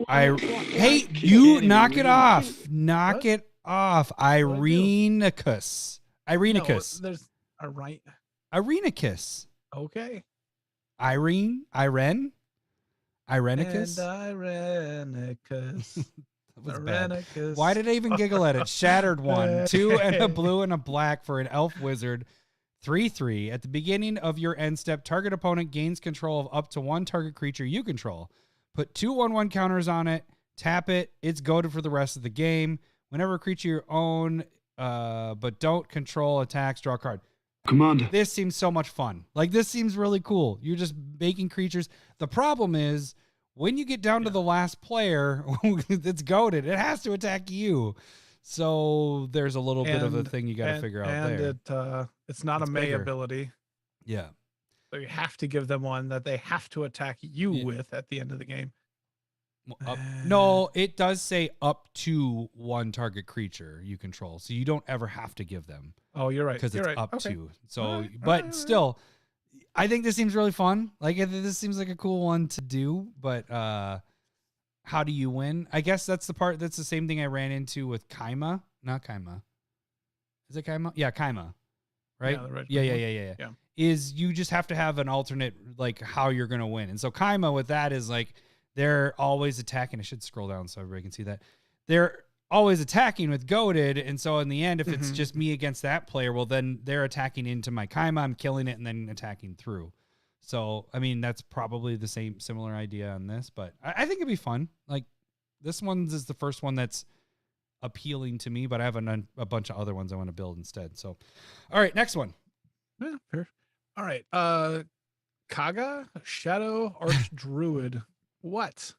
hey, you knock it off. Knock it off. Irenicus. No, there's a right. Irenicus. Okay. Irenicus. And Irenicus. That was bad. Why did I even giggle at it? Shattered 1, 2 and a blue and a black for an elf wizard. 3/3. At the beginning of your end step, target opponent gains control of up to 1 target creature you control. Put 2 1/1 counters on it. Tap it. It's goaded for the rest of the game. Whenever a creature you own, but don't control attacks, draw a card. Commander. This seems so much fun. Like, this seems really cool. You're just making creatures. The problem is when you get down to the last player that's goaded, it has to attack you. So there's a little bit of a thing you got to figure out there. And it's not a May ability. Yeah. So you have to give them one that they have to attack you with at the end of the game. No, it does say up to 1 target creature you control. So you don't ever have to give them. Oh, you're right. Because it's right. up Okay. to. So, All right. Still, I think this seems really fun. Like, this seems like a cool one to do. But how do you win? I guess that's the same thing I ran into with Kaima. Not Kaima. Is it Kaima? Yeah, Kaima. Right? Yeah. Is you just have to have an alternate, like, how you're going to win. And so Kaima with that is like, they're always attacking. I should scroll down so everybody can see that. They're always attacking with goaded. And so in the end, if it's just me against that player, well, then they're attacking into my Kaima. I'm killing it and then attacking through. So, I mean, that's probably the similar idea on this, but I think it'd be fun. Like, this one is the first one that's appealing to me, but I have a bunch of other ones I want to build instead. So, all right, next one. Yeah, fair. All right. Kaga, Shadow Arch Druid. What?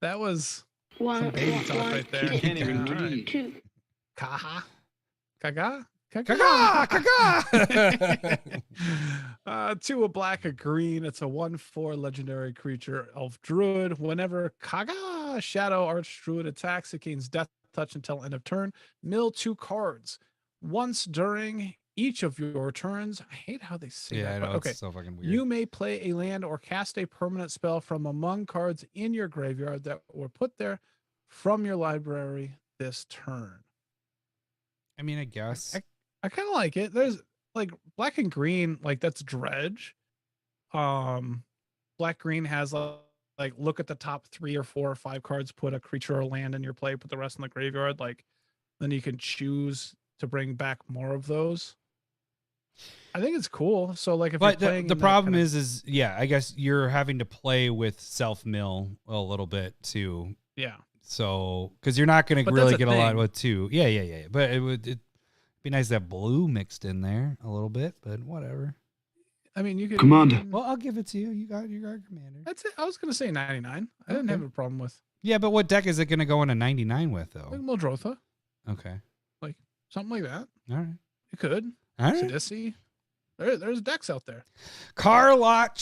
That was some baby talk right there. Can't even read. 2. Kaga? Kaga? Kaga! 2 a black, a green. It's a 1/4 legendary creature, elf druid. Whenever Kaga, Shadow Arch Druid attacks, it gains death touch until end of turn. Mill 2 cards. Once during each of your turns. I hate how they say that. I know, okay. it's so fucking weird. You may play a land or cast a permanent spell from among cards in your graveyard that were put there from your library this turn. I mean, I guess. I kind of like it. There's like black and green, like that's dredge. Black green has like look at the top 3 or 4 or 5 cards, put a creature or land in your play, put the rest in the graveyard. Like then you can choose to bring back more of those. I think it's cool. So like if But you're playing the in that problem kind of- is yeah, I guess you're having to play with self mill a little bit too. yeah. So because you're not going to But really that's a get a lot thing. with two. Yeah. But it'd be nice to have blue mixed in there a little bit. But whatever. I mean, you could. Commander. Well, I'll give it to you. You got commander. That's it. I was gonna say 99. I didn't Okay. have a problem with Yeah, but what deck is it going to go into 99 with though? like Muldrotha, Okay. something like that. All right. You could. All right. Sidisi. There's decks out there. Carlock.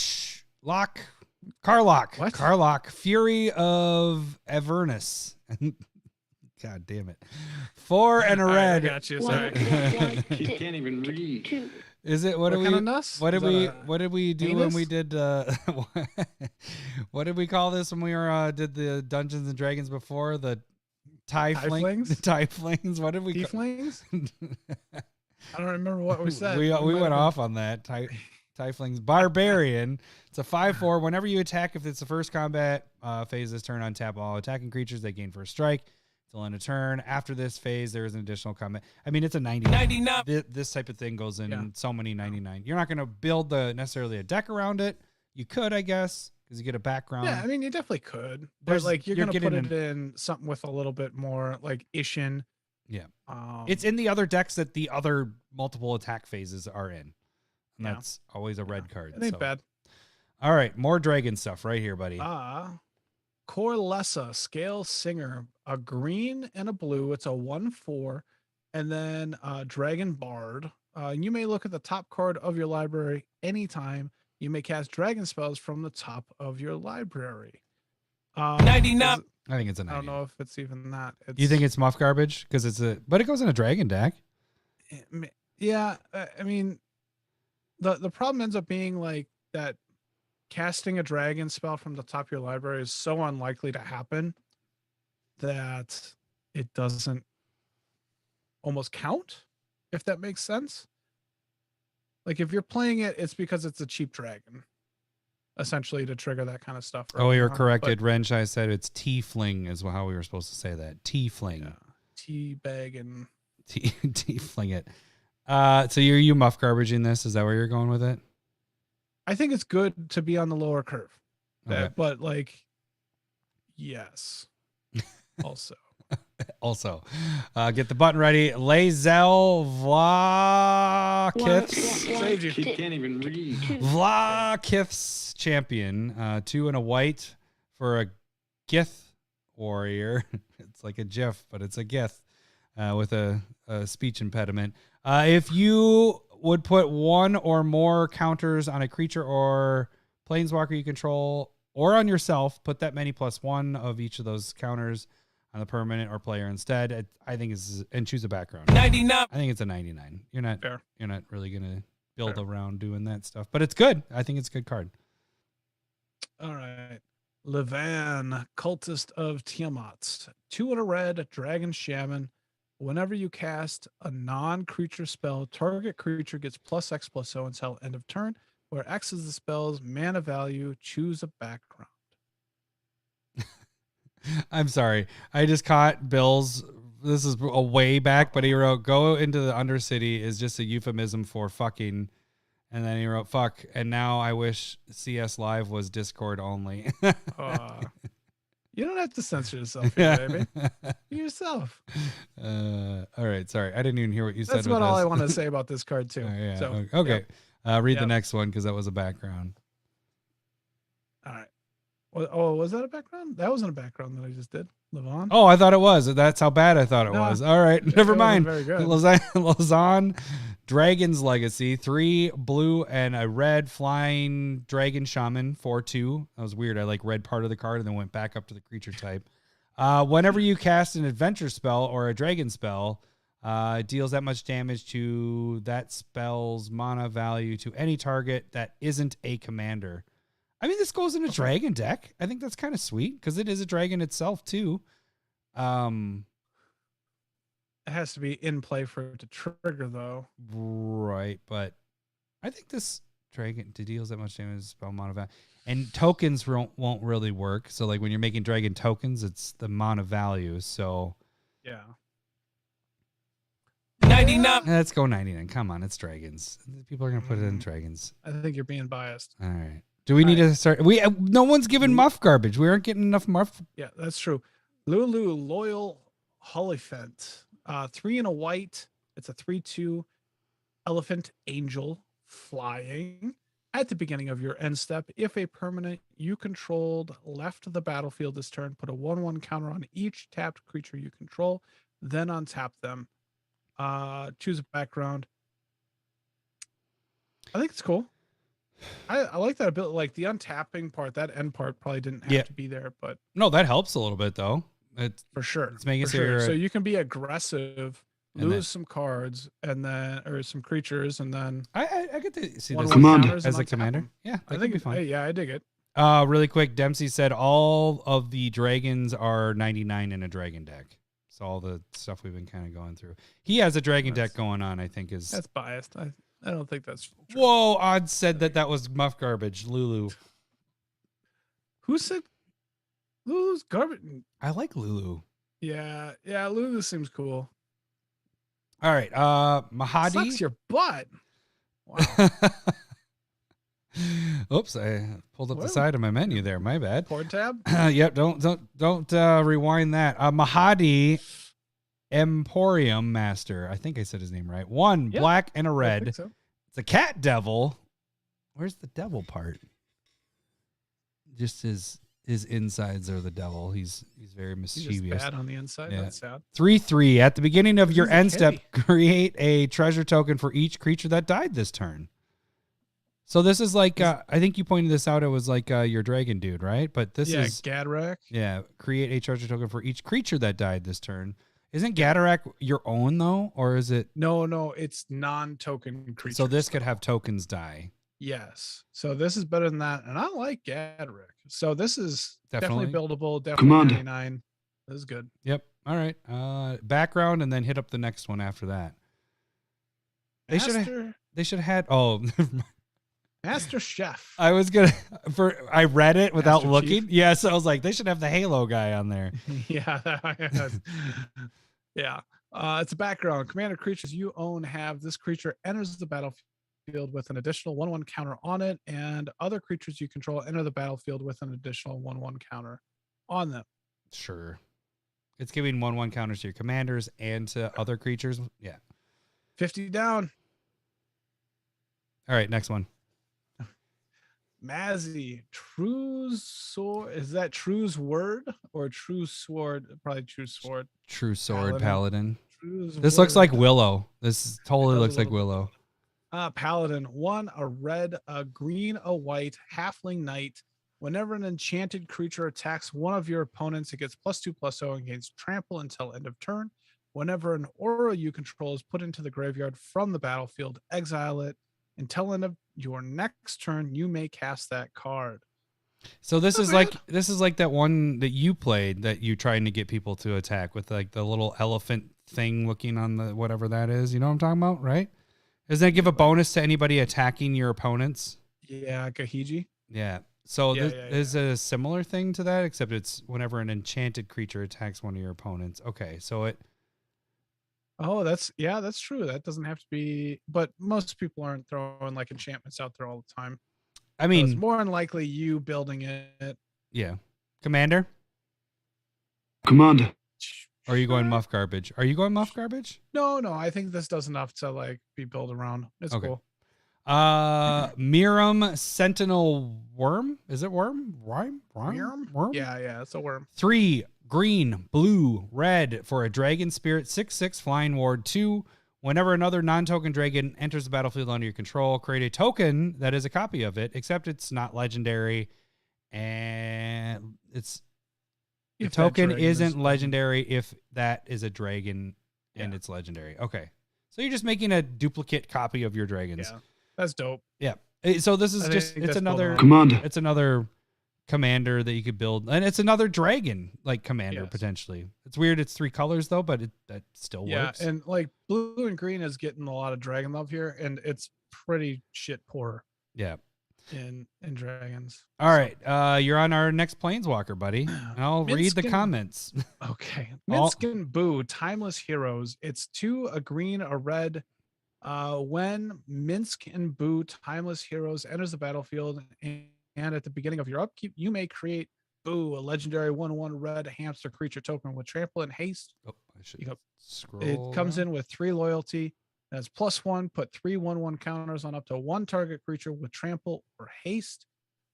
What? Carlock. Fury of Avernus. God damn it. 4 and a All right, I red. got you. Sorry. He can't even read. Is it What kind of nuss? what did Is we that a what did we do when anus? we did what did we call this when we were did the Dungeons and Dragons before? The Tieflings? The Tieflings? What did we call Tieflings? I don't remember what we said. we might went have off on that. Tieflings. Barbarian. It's a 5/4. Whenever you attack, if it's the first combat phase this turn, untap all attacking creatures. They gain first strike. Till end of turn. After this phase, there is an additional combat. I mean, it's a 99. 99. This type of thing goes in Yeah. so many 99. You're not going to build necessarily a deck around it. You could, I guess, because you get a background. Yeah, I mean, you definitely could. But There's- like, you're you're gonna put getting it in something with a little bit more like Ishin. Yeah. Um, It's in the other decks that the other multiple attack phases are in. And Yeah. that's always a red card. it ain't so. bad. All right, more dragon stuff right here, buddy. Corlessa, Scale Singer, a green and a blue. It's a 1/4, and then Dragon Bard. You may look at the top card of your library anytime. You may cast dragon spells from the top of your library. 99. I think it's a I 90. don't know if it's even that. You think it's muff garbage? Because but it goes in a dragon deck. Yeah, I mean, the problem ends up being like that. Casting a dragon spell from the top of your library is so unlikely to happen that it doesn't almost count, if that makes sense. Like if you're playing it, it's because it's a cheap dragon, essentially, to trigger that kind of stuff. Oh, you're But- corrected. Wrench, said it's tiefling is how we were supposed to say that. Tiefling. Yeah. Teabag and Tiefling it. So you muff garbaging this? Is that where you're going with it? I think it's good to be on the lower curve. Okay. But like, yes. Also. Also, get the button ready. Lae'zel Vlaakith's Saved you. He can't even read. Vlaakith's champion. 2 and a white for a Gith warrior. It's like a GIF, but it's a Gith with a speech impediment. If you would put 1 or more counters on a creature or planeswalker you control, or on yourself, put that many +1 of each of those counters on the permanent or player instead. I think and choose a background. 99. I think it's a 99. You're not Fair. You're not really gonna build Fair. around doing that stuff, but it's good. I think it's a good card. All right. Levan, Cultist of Tiamat. 2 and a red, Dragon Shaman. Whenever you cast a non-creature spell, target creature gets +X/+0 until end of turn, where X is the spell's mana value. Choose a background. I'm sorry. I just caught Bill's. This is a way back, but he wrote, "Go into the Undercity" is just a euphemism for fucking. And then he wrote, "Fuck." And now I wish CS Live was Discord only. You don't have to censor yourself here, baby. Be yourself. All right. Sorry. I didn't even hear what you said. That's with about all this. I want to say about this card, too. Oh, yeah. So, okay. Read the Yep. next one because that was a background. All right. Oh, was that a background? That wasn't a background that I just did. Levon? Oh, I thought it was. That's how bad I thought it No, was. All right. Never wasn't mind. very good. Lausanne, Dragon's Legacy, 3 blue and a red flying dragon shaman, 4/2. That was weird. I read part of the card and then went back up to the creature type. Whenever you cast an adventure spell or a dragon spell, it deals that much damage to that spell's mana value to any target that isn't a commander. I mean, this goes in a dragon deck. I think that's kind of sweet because it is a dragon itself too. It has to be in play for it to trigger, though. Right, but I think this dragon deals that much damage to spell mana value. And tokens won't really work. So when you're making dragon tokens, it's the mana value. So Yeah. 99. Let's go 99. Come on, it's dragons. People are gonna put it in dragons. I think you're being biased. All right. Do we need to start? No one's giving Muff garbage. We aren't getting enough Muff. Yeah, that's true. Lulu Loyal Holophant. 3 and a white. It's a 3/2 elephant angel flying. At the beginning of your end step, if a permanent you controlled left the battlefield this turn, put a 1/1 counter on each tapped creature you control, then untap them. Choose a background. I think it's cool. I like that ability, like the untapping part. That end part probably didn't have to be there, but no, that helps a little bit though. It's for sure. It's making so you can be aggressive, lose some cards, and then or some creatures, and then I get to see this Commander. as a commander. Yeah, I think it'd be fun. Yeah, I dig it. Really quick, Dempsey said all of the dragons are 99 in a dragon deck. So all the stuff we've been kind of going through. He has a dragon deck going on. I think is that's biased. I don't think that's true. Whoa, Odd said that was Muff garbage. Lulu. Who said Lulu's garbage? I like Lulu. Yeah, Lulu seems cool. All right, Mahadi. Sucks your butt. Wow. Oops, I pulled up the side of my menu there. My bad. Port tab. Yep. Don't rewind that. Mahadi Emporium Master. I think I said his name right. One black and a red. I think so. It's a cat devil. Where's the devil part? Just his insides are the devil. He's very mischievous. He's just bad on the inside. Yeah. That's sad. 3/3. At the beginning of your He's a end step, kitty. create a treasure token for each creature that died this turn. So this is like I think you pointed this out. It was like your dragon dude, right? But this is Gadrak. Yeah, create a treasure token for each creature that died this turn. Isn't Gadrak your own though, or is it? No, it's non-token creatures. So this could have tokens die. Yes. So this is better than that, and I like Gadrak. So this is definitely Definitely. Come buildable. Definitely on. 99. This is good. Yep. All right. Background, and then hit up the next one after that. They should have had. Oh, Master Chef. I was gonna. I read it without Master looking. Chief. Yeah, so I was like, they should have the Halo guy on there. Yeah. It's a background. Commander creatures you own have this creature enters the battlefield with an additional 1/1 counter on it, and other creatures you control enter the battlefield with an additional 1/1 counter on them. Sure. It's giving 1/1 counters to your commanders and to other creatures. Yeah. 50 down. All right, next one. Mazzy, True Sword. Is that True's word or True Sword? Probably True Sword. True Sword Paladin. True's This looks word. like Willow. This totally It does looks a like little Willow. Paladin, 1, a red, a green, a white, halfling knight. Whenever an enchanted creature attacks one of your opponents, it gets +2/+0 and gains trample until end of turn. Whenever an aura you control is put into the graveyard from the battlefield, exile it. Until end of your next turn, you may cast that card. So this Not is bad. like that one that you played that you're trying to get people to attack with like the little elephant thing looking on the whatever that is. You know what I'm talking about, right? Doesn't it give a bonus to anybody attacking your opponents? Yeah, Kahiji. Yeah. So Yeah, this is a similar thing to that, except it's whenever an enchanted creature attacks one of your opponents. Okay, so it. Oh, that's true. That doesn't have to be, but most people aren't throwing like enchantments out there all the time. I So mean, it's more than likely you building it. yeah. Commander, Commander. or are you going Muff garbage? Are you going Muff garbage? No, I think this does enough to like be built around. It's Okay. cool. Miram Sentinel Worm. Is it worm? Worm? Worm? Yeah, it's a worm. 3 green, blue, red for a dragon spirit, 6/6 flying ward 2. Whenever another non-token dragon enters the battlefield under your control, create a token that is a copy of it, except it's not legendary, and the If that token dragon isn't is- legendary if that is a dragon and it's legendary. Okay, so you're just making a duplicate copy of your dragons. Yeah, that's dope. Yeah. So this is I just think it's that's built another around. Commander. it's another commander that you could build, and it's another dragon like commander Yes. potentially. It's weird it's 3 colors though, but that still Yeah, works. and like blue and green is getting a lot of dragon love here, and it's pretty shit poor. Yeah. in dragons. All right. You're on our next Planeswalker, buddy. I'll read the Minsc and- comments. Okay. All- Minsk and Boo, Timeless Heroes. It's 2, a green, a red. When Minsk and Boo, Timeless Heroes enters the battlefield and at the beginning of your upkeep, you may create Boo, a legendary 1/1 red hamster creature token with trample and haste. Oh, I should You go- scroll. It comes down. in with 3 loyalty. It has +1, put 3 1/1 counters on up to 1 target creature with trample or haste.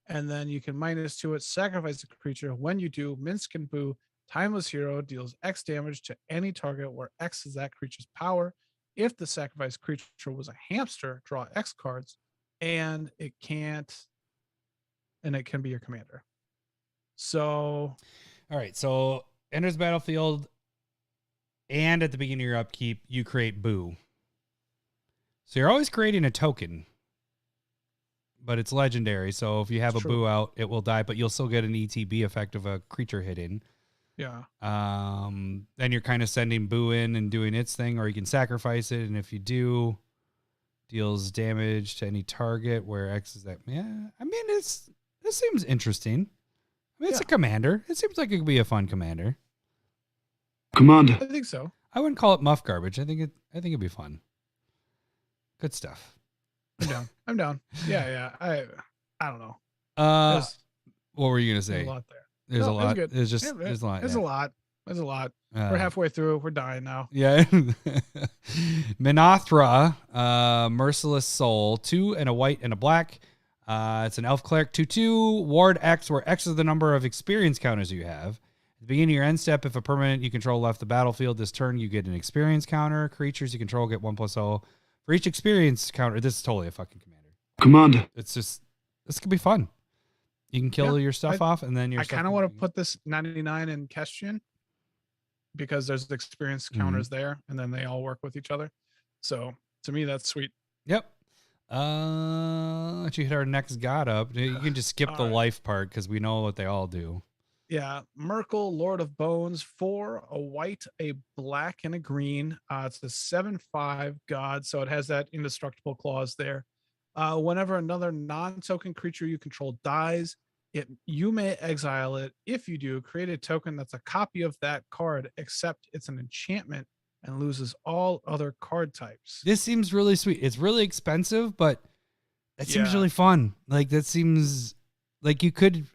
And then you can -2 it, sacrifice a creature. When you do, Minsk and Boo, Timeless Hero deals X damage to any target where X is that creature's power. If the sacrificed creature was a hamster, draw X cards, and it can be your commander. So, All right. So enters battlefield, and at the beginning of your upkeep, you create Boo. So you're always creating a token, but it's legendary. So if you have It's a true. Boo out, it will die, but you'll still get an ETB effect of a creature hit in. yeah. Then you're kind of sending Boo in and doing its thing, or you can sacrifice it, and if you do, deals damage to any target where X is that. Yeah, I mean, this seems interesting. I mean, it's Yeah. a commander. It seems like it could be a fun commander. Commander. I think so. I wouldn't call it muff garbage. I think it'd be fun. Good stuff. I'm down. Yeah. I don't know. What were you gonna There's say? a lot there. There's No, a it was lot. good. There's just Yeah, there's a lot. There's yeah. a lot. There's a lot. Uh, We're halfway through. We're dying now. Yeah. Minothra, Merciless Soul, 2 and a white and a black. It's an elf cleric, 2/2, ward X, where X is the number of experience counters you have. At the beginning of your end step, if a permanent you control left the battlefield this turn, you get an experience counter. Creatures you control get 1+0 for each experience counter. This is totally a fucking commander. Commander. It's just, this could be fun. You can kill your stuff off, and then your I stuff kind of can- want to put this 99 in Kestian because there's the experience counters there, and then they all work with each other. So to me, that's sweet. Yep. Let you hit our next god up. You can just skip the Alright. life part because we know what they all do. Yeah, Merkel, Lord of Bones, 4, a white, a black, and a green. It's a 7/5 god, so it has that indestructible clause there. Whenever another non-token creature you control dies, you may exile it. If you do, create a token that's a copy of that card, except it's an enchantment and loses all other card types. This seems really sweet. It's really expensive, but it seems Yeah. really fun. Like, that seems like you could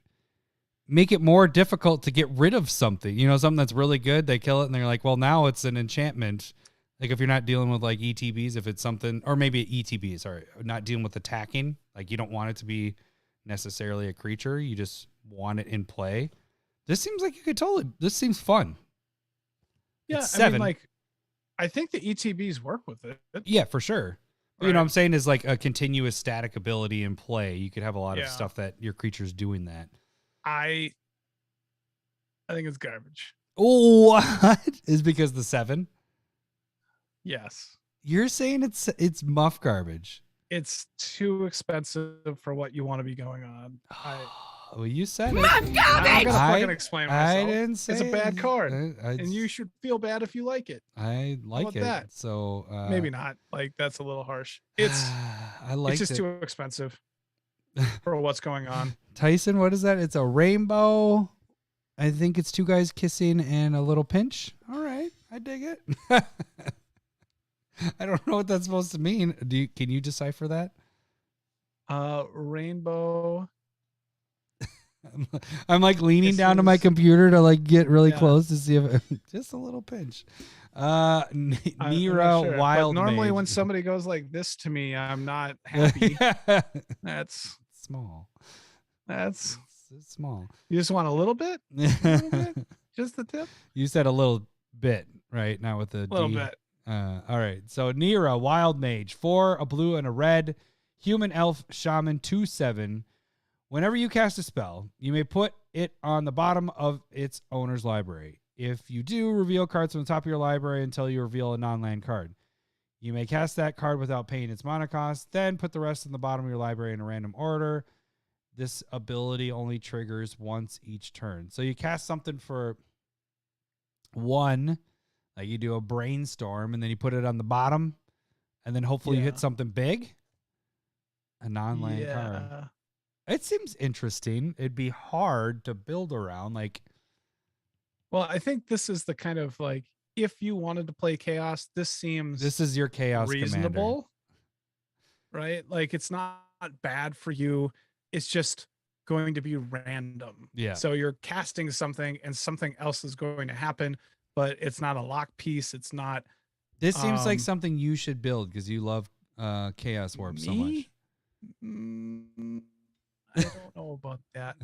make it more difficult to get rid of something. You know, something that's really good, they kill it, and they're like, well, now it's an enchantment. Like, if you're not dealing with, like, ETBs, if it's something, or maybe ETBs, sorry, not dealing with attacking. Like, you don't want it to be necessarily a creature. You just want it in play. This seems like you could this seems fun. Yeah, It's I mean, 7. like, I think the ETBs work with it. Yeah, for sure. You know what I'm Right. saying is like a continuous static ability in play. You could have a lot of Yeah. stuff that your creature's doing that. I think it's garbage. Oh, what? Is because the 7? Yes. You're saying it's muff garbage. It's too expensive for what you want to be going on. Well, you said it. Muff I'm garbage! gonna fucking explain myself. I didn't say It's a bad it. card, I- and you should feel bad if you like it. I like about it. that? So Maybe not. Like, that's a little harsh. It's I like it's just it. too expensive for what's going on. Tyson, what is that? It's a rainbow. I think it's 2 guys kissing and a little pinch. All right, I dig it. I don't know what that's supposed to mean. Can you decipher that? Rainbow. I'm like leaning This down to my is- computer to like get really Yeah. close to see if just a little pinch. I'm not Nira sure, but Wild. normally, when Mage. somebody goes like this to me, I'm not happy. That's small. that's. It's small. You just want a little bit, just the tip, You said a little bit, right? Not with the a little D. bit. All right. So Nira, Wild Mage, 4, a blue and a red, human elf shaman, 2/7. Whenever you cast a spell, you may put it on the bottom of its owner's library. If you do, reveal cards from the top of your library until you reveal a non-land card. You may cast that card without paying its mana cost, then put the rest in the bottom of your library in a random order. This ability only triggers once each turn. So you cast something for 1, like you do a brainstorm, and then you put it on the bottom, and then hopefully you hit Yeah. something big. A non-land card. It seems interesting. It'd be hard to build around. Like, well, I think this is the kind of like, if you wanted to play chaos, this is your chaos reasonable, right? Like, it's not bad for you. It's just going to be random. Yeah. So you're casting something and something else is going to happen, but it's not a lock piece. It's not. This seems like something you should build because you love Chaos Warp so much. I don't know about that.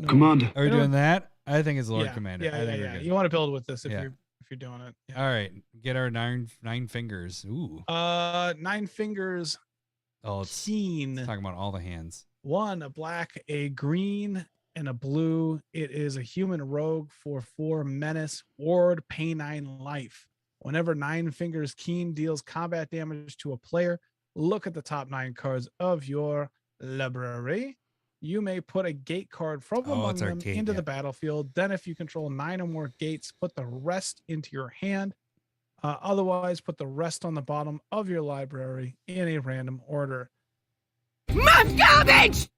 Commander. Are we doing that? I think it's Lord Yeah, Commander. Yeah, I think yeah, we're good. You want to build with this if Yeah. you're doing it. Yeah. All right, get our nine fingers. Ooh. 9 fingers. Oh, it's Keen. talking about all the hands. 1, a black, a green, and a blue. It is a human rogue for 4 menace, ward, pay 9 life. Whenever 9 fingers keen deals combat damage to a player, look at the top 9 cards of your library. You may put a gate card from among them into the battlefield. Then if you control 9 or more gates, put the rest into your hand. Otherwise, put the rest on the bottom of your library in a random order. Muff garbage!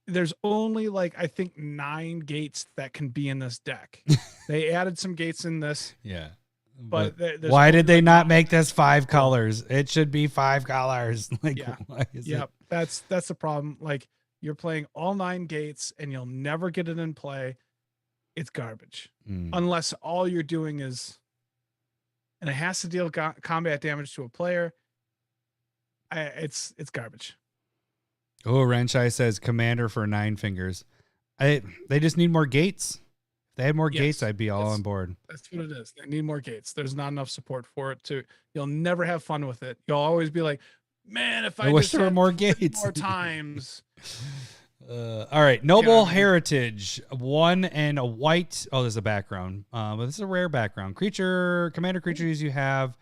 There's only like, I think 9 gates that can be in this deck. They added some gates in this. Yeah. But why did they not make this 5 colors? It should be 5 colors. Like, yeah. Why is it? That's the problem. Like, you're playing all 9 gates and you'll never get it in play. It's garbage. Unless all you're doing is, and it has to deal combat damage to a player. It's garbage. Oh, Renshai says Commander for 9 fingers. They just need more gates. If they had more gates, I'd be all on board. That's what it is. They need more gates. There's not enough support for it to. You'll never have fun with it. You'll always be like, man, if I wish just there were had more 3 gates. more times. All right, Noble Heritage, 1 and a white. Oh, there's a background. But this is a rare background. Commander creatures you have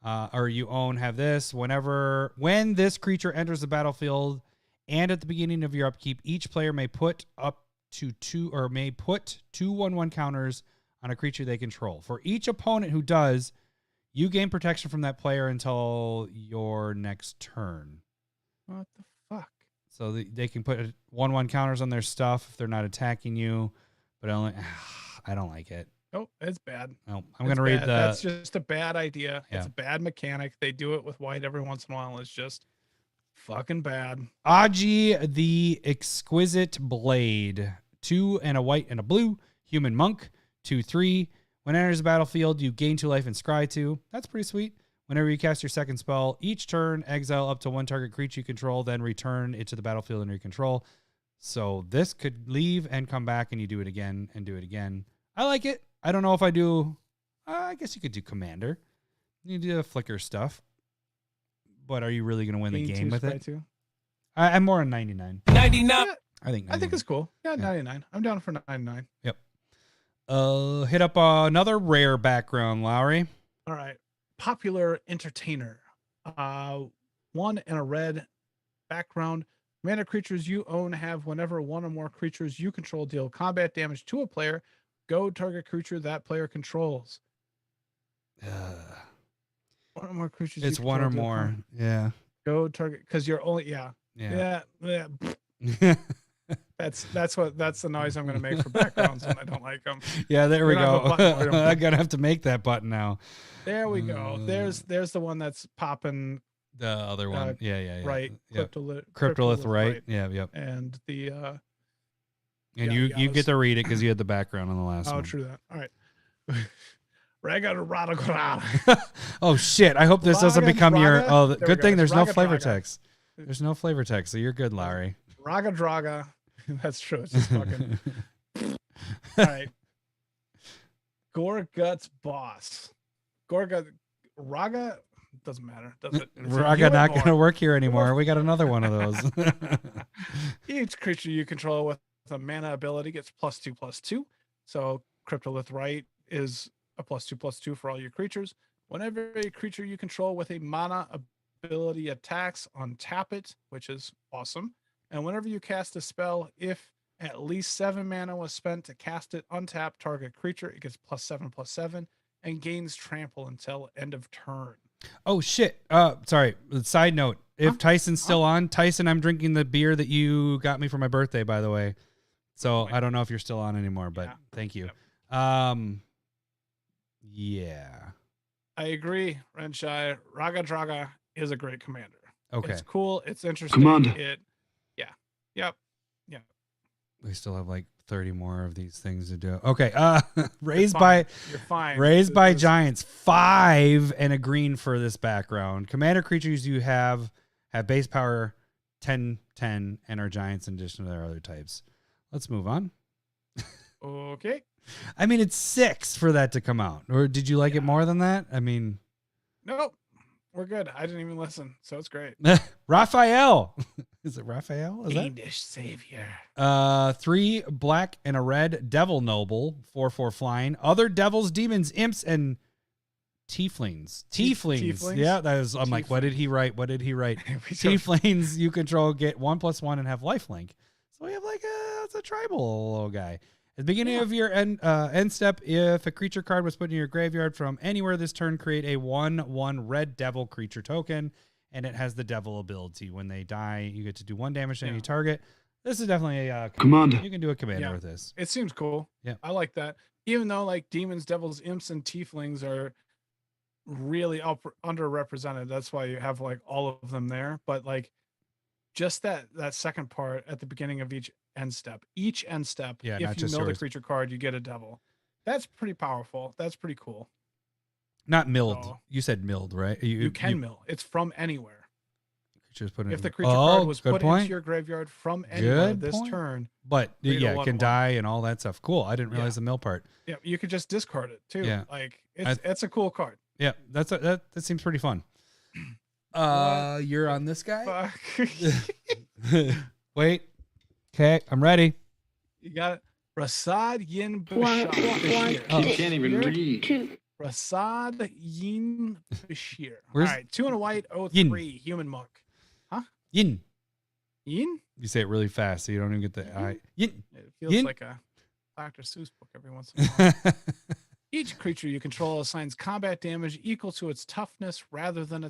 or you own have this. When this creature enters the battlefield and at the beginning of your upkeep, each player may put up to 2 1/1 counters on a creature they control. For each opponent who does, you gain protection from that player until your next turn. What the fuck? So they can put 1/1 counters on their stuff if they're not attacking you, but I don't like it. Oh, it's bad. No, I'm going to read That's just a bad idea. Yeah. It's a bad mechanic. They do it with white every once in a while. It's just fucking bad. Aji the Exquisite Blade, 2 and a white and a blue. Human Monk, 2/3. When it enters the battlefield, you gain 2 life and scry 2. That's pretty sweet. Whenever you cast your second spell, each turn, exile up to 1 target creature you control, then return it to the battlefield under your control. So this could leave and come back, and you do it again and do it again. I like it. I don't know if I do. I guess you could do Commander. You do the flicker stuff. But are you really going to win the game with it? I'm more on 99. 99. I think it's cool. Yeah, 99. I'm down for 99. Yep. Hit up another rare background, Lowery. All right. Popular Entertainer. 1 and a red background. Mana creatures you own have whenever 1 or more creatures you control deal combat damage to a player, go target creature that player controls. 1 or more creatures. It's 1 or more. Yeah. Go target because you're only yeah. That's the noise I'm gonna make for backgrounds when I don't like them. Yeah, there we go. I'm gonna have to make that button now. There we go. There's the one that's popping. The other one. Yeah. Right. Yep. Cryptolith right. Yeah, yep. And the and you get to read it because you had the background on the last one. Oh, true that. All right. Raga. Oh shit! I hope this doesn't become your. Oh, good thing there's no Raga flavor Draga. text. There's no flavor text, so you're good, Larry. Raga Draga. That's true. It's just fucking. All right. Gorgut's boss. Raga doesn't matter. Does it? Raga not going to work here anymore. We got another one of those. Each creature you control with a mana ability gets +2/+2. So Cryptolith Right is a +2/+2 for all your creatures. Whenever a creature you control with a mana ability attacks, untap it, which is awesome. And whenever you cast a spell, if at least 7 mana was spent to cast it, untap target creature, it gets +7/+7 and gains trample until end of turn. Oh shit. Sorry. Side note. If Tyson's still on, Tyson, I'm drinking the beer that you got me for my birthday, by the way. So I don't know if you're still on anymore, but thank you. Yeah. I agree, Renshai. Raga Draga is a great commander. Okay. It's cool. It's interesting. Commander. Yep. We still have like 30 more of these things to do. Okay. Raised You're by fine. giants, 5 and a green for this background. Commander creatures you have base power 10, 10, and are giants in addition to their other types. Let's move on. Okay. I mean, it's 6 for that to come out. Or did you like it more than that? I mean, Nope. We're good. I didn't even listen, so it's great. Raphael. Is it Raphael? Is that? Fiendish savior. 3 black and a red devil noble, 4/4 flying. Other devils, demons, imps, and tieflings. Tieflings. Yeah, that is. I'm like, what did he write? Tieflings you control get 1/1 and have lifelink. So we have like it's a tribal little guy. At the beginning of your end step, if a creature card was put in your graveyard from anywhere this turn, create a 1/1 red devil creature token, and it has the devil ability. When they die, you get to do 1 damage to any target. This is definitely a Commander. You can do a commander with this. It seems cool. Yeah. I like that. Even though like demons, devils, imps, and tieflings are really underrepresented. That's why you have like all of them there. But like just that second part at the beginning of each end step, if you mill the creature card, you get a devil. That's pretty powerful. That's pretty cool. Not milled. You said milled, right? You can mill. It's from anywhere. If the creature card was put into your graveyard from anywhere this turn. But it can die and all that stuff. Cool. I didn't realize the mill part. Yeah, you could just discard it too. Yeah. Like it's a cool card. Yeah, that seems pretty fun. You're on this guy? Wait. Okay, I'm ready. You got it. Rasad Yin Bashir. You can't even read. Rasad Yin Bashir. All right, 2 and a white, 03, human monk. Huh? Yin. Yin? You say it really fast, so you don't even get the Yin. It feels Yin. like a Dr. Seuss book every once in a while. Each creature you control assigns combat damage equal to its toughness rather than its